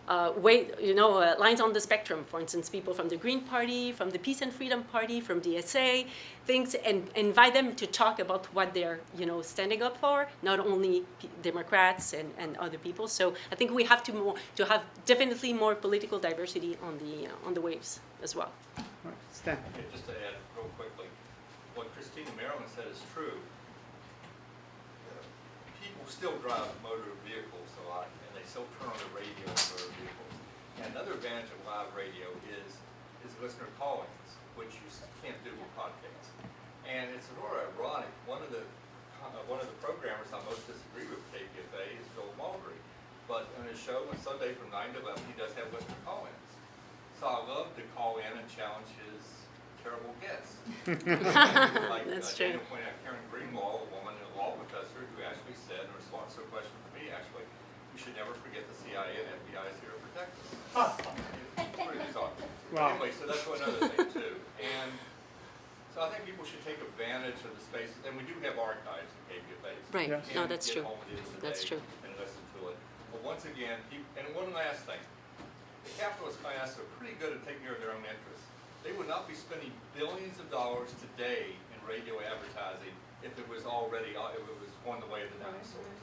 lines on the spectrum. For instance, people from the Green Party, from the Peace and Freedom Party, from DSA, things, and invite them to talk about what they're, standing up for, not only Democrats and other people. So I think we have to have definitely more political diversity on the waves as well. All right, Stan. Okay, just to add real quickly, what Christina Marilyn said is true. People still drive motor vehicles a lot, and they still turn on the radio in motor vehicles. And another advantage of live radio is listener call-ins, which you can't do with podcasts. And it's sort of ironic. One of the programmers I most disagree with KPFA is Phil Mulgrew. But on his show on Sunday from 9 to 11, he does have listener call-ins. So I love to call in and challenge his terrible guests. That's true. Daniel pointed out Karen Greenwald, a woman, a law professor, who actually said in response to a question from me, actually, we should never forget the CIA and FBI is here to protect us. Pretty bizarre. Wow. Anyway, so that's another thing too. And so I think people should take advantage of the spaces, and we do have archives in KPFA. So Right. you No, can that's get true. home at the end of the That's day true. and listen to it. But once again, and one last thing, the capitalist class are pretty good at taking care of their own interests. They would not be spending billions of dollars today in radio advertising if it was on the way of the dinosaurs.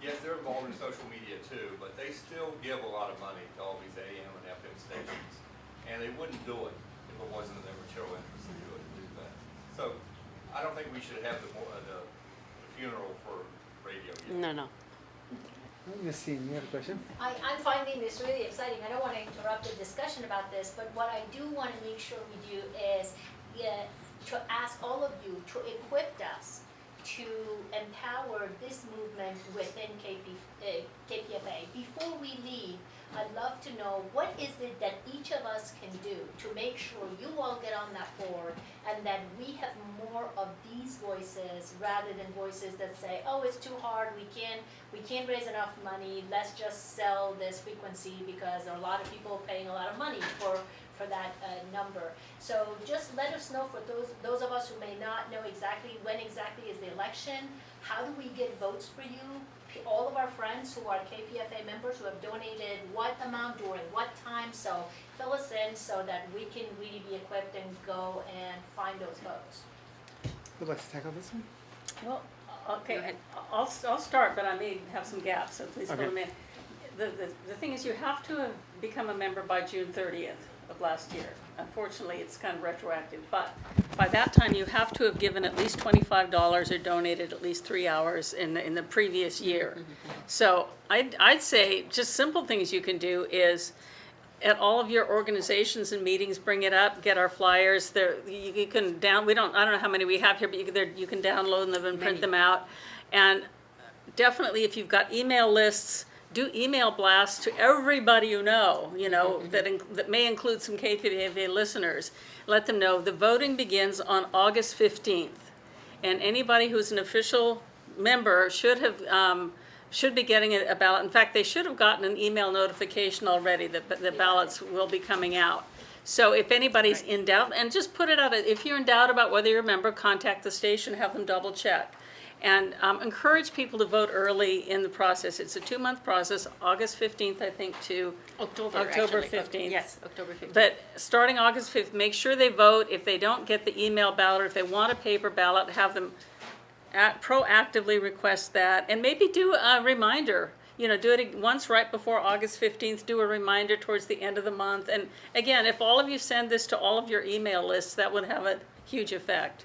Yes, they're involved in social media too, but they still give a lot of money to all these AM and FM stations, and they wouldn't do it if it wasn't in their material interest to do that. So I don't think we should have the funeral for radio yet. No. Nassine, you have a question? I'm finding this really exciting. I don't want to interrupt the discussion about this, but what I do want to make sure we do is to ask all of you to equip us to empower this movement within KPFA. Before we leave, I'd love to know what is it that each of us can do to make sure you all get on that board and that we have more of these voices rather than voices that say, oh, it's too hard, we can't raise enough money, let's just sell this frequency because there are a lot of people paying a lot of money for that number. So just let us know for those of us who may not know exactly when exactly is the election, how do we get votes for you? All of our friends who are KPFA members who have donated what amount during what time, so fill us in so that we can really be equipped and go and find those votes. Would like to tackle this one? Well, Okay, ahead. I'll start, but I may have some gaps, so please fill Okay. them in. The thing is, you have to have become a member by June 30th of last year. Unfortunately, it's kind of retroactive, but by that time, you have to have given at least $25 or donated at least 3 hours in the previous year. So I'd say just simple things you can do is at all of your organizations and meetings, bring it up, get our flyers. There, you can I don't know how many we have here, but you can download them and print them out. And definitely, if you've got email lists, do email blasts to everybody you know, that may include some KPFA listeners. Let them know the voting begins on August 15th. And anybody who's an official member should be getting a ballot. In fact, they should have gotten an email notification already that the ballots will be coming out. So if anybody's in doubt, and just put it out, if you're in doubt about whether you're a member, contact the station, have them double check. And encourage people to vote early in the process. It's a 2-month process, August 15th, I think, to October actually. 15th. Yes, October 15th. But starting August 5th, make sure they vote. If they don't get the email ballot, or if they want a paper ballot, have them proactively request that. And maybe do a reminder. Do it once right before August 15th. Do a reminder towards the end of the month. And again, if all of you send this to all of your email lists, that would have a huge effect.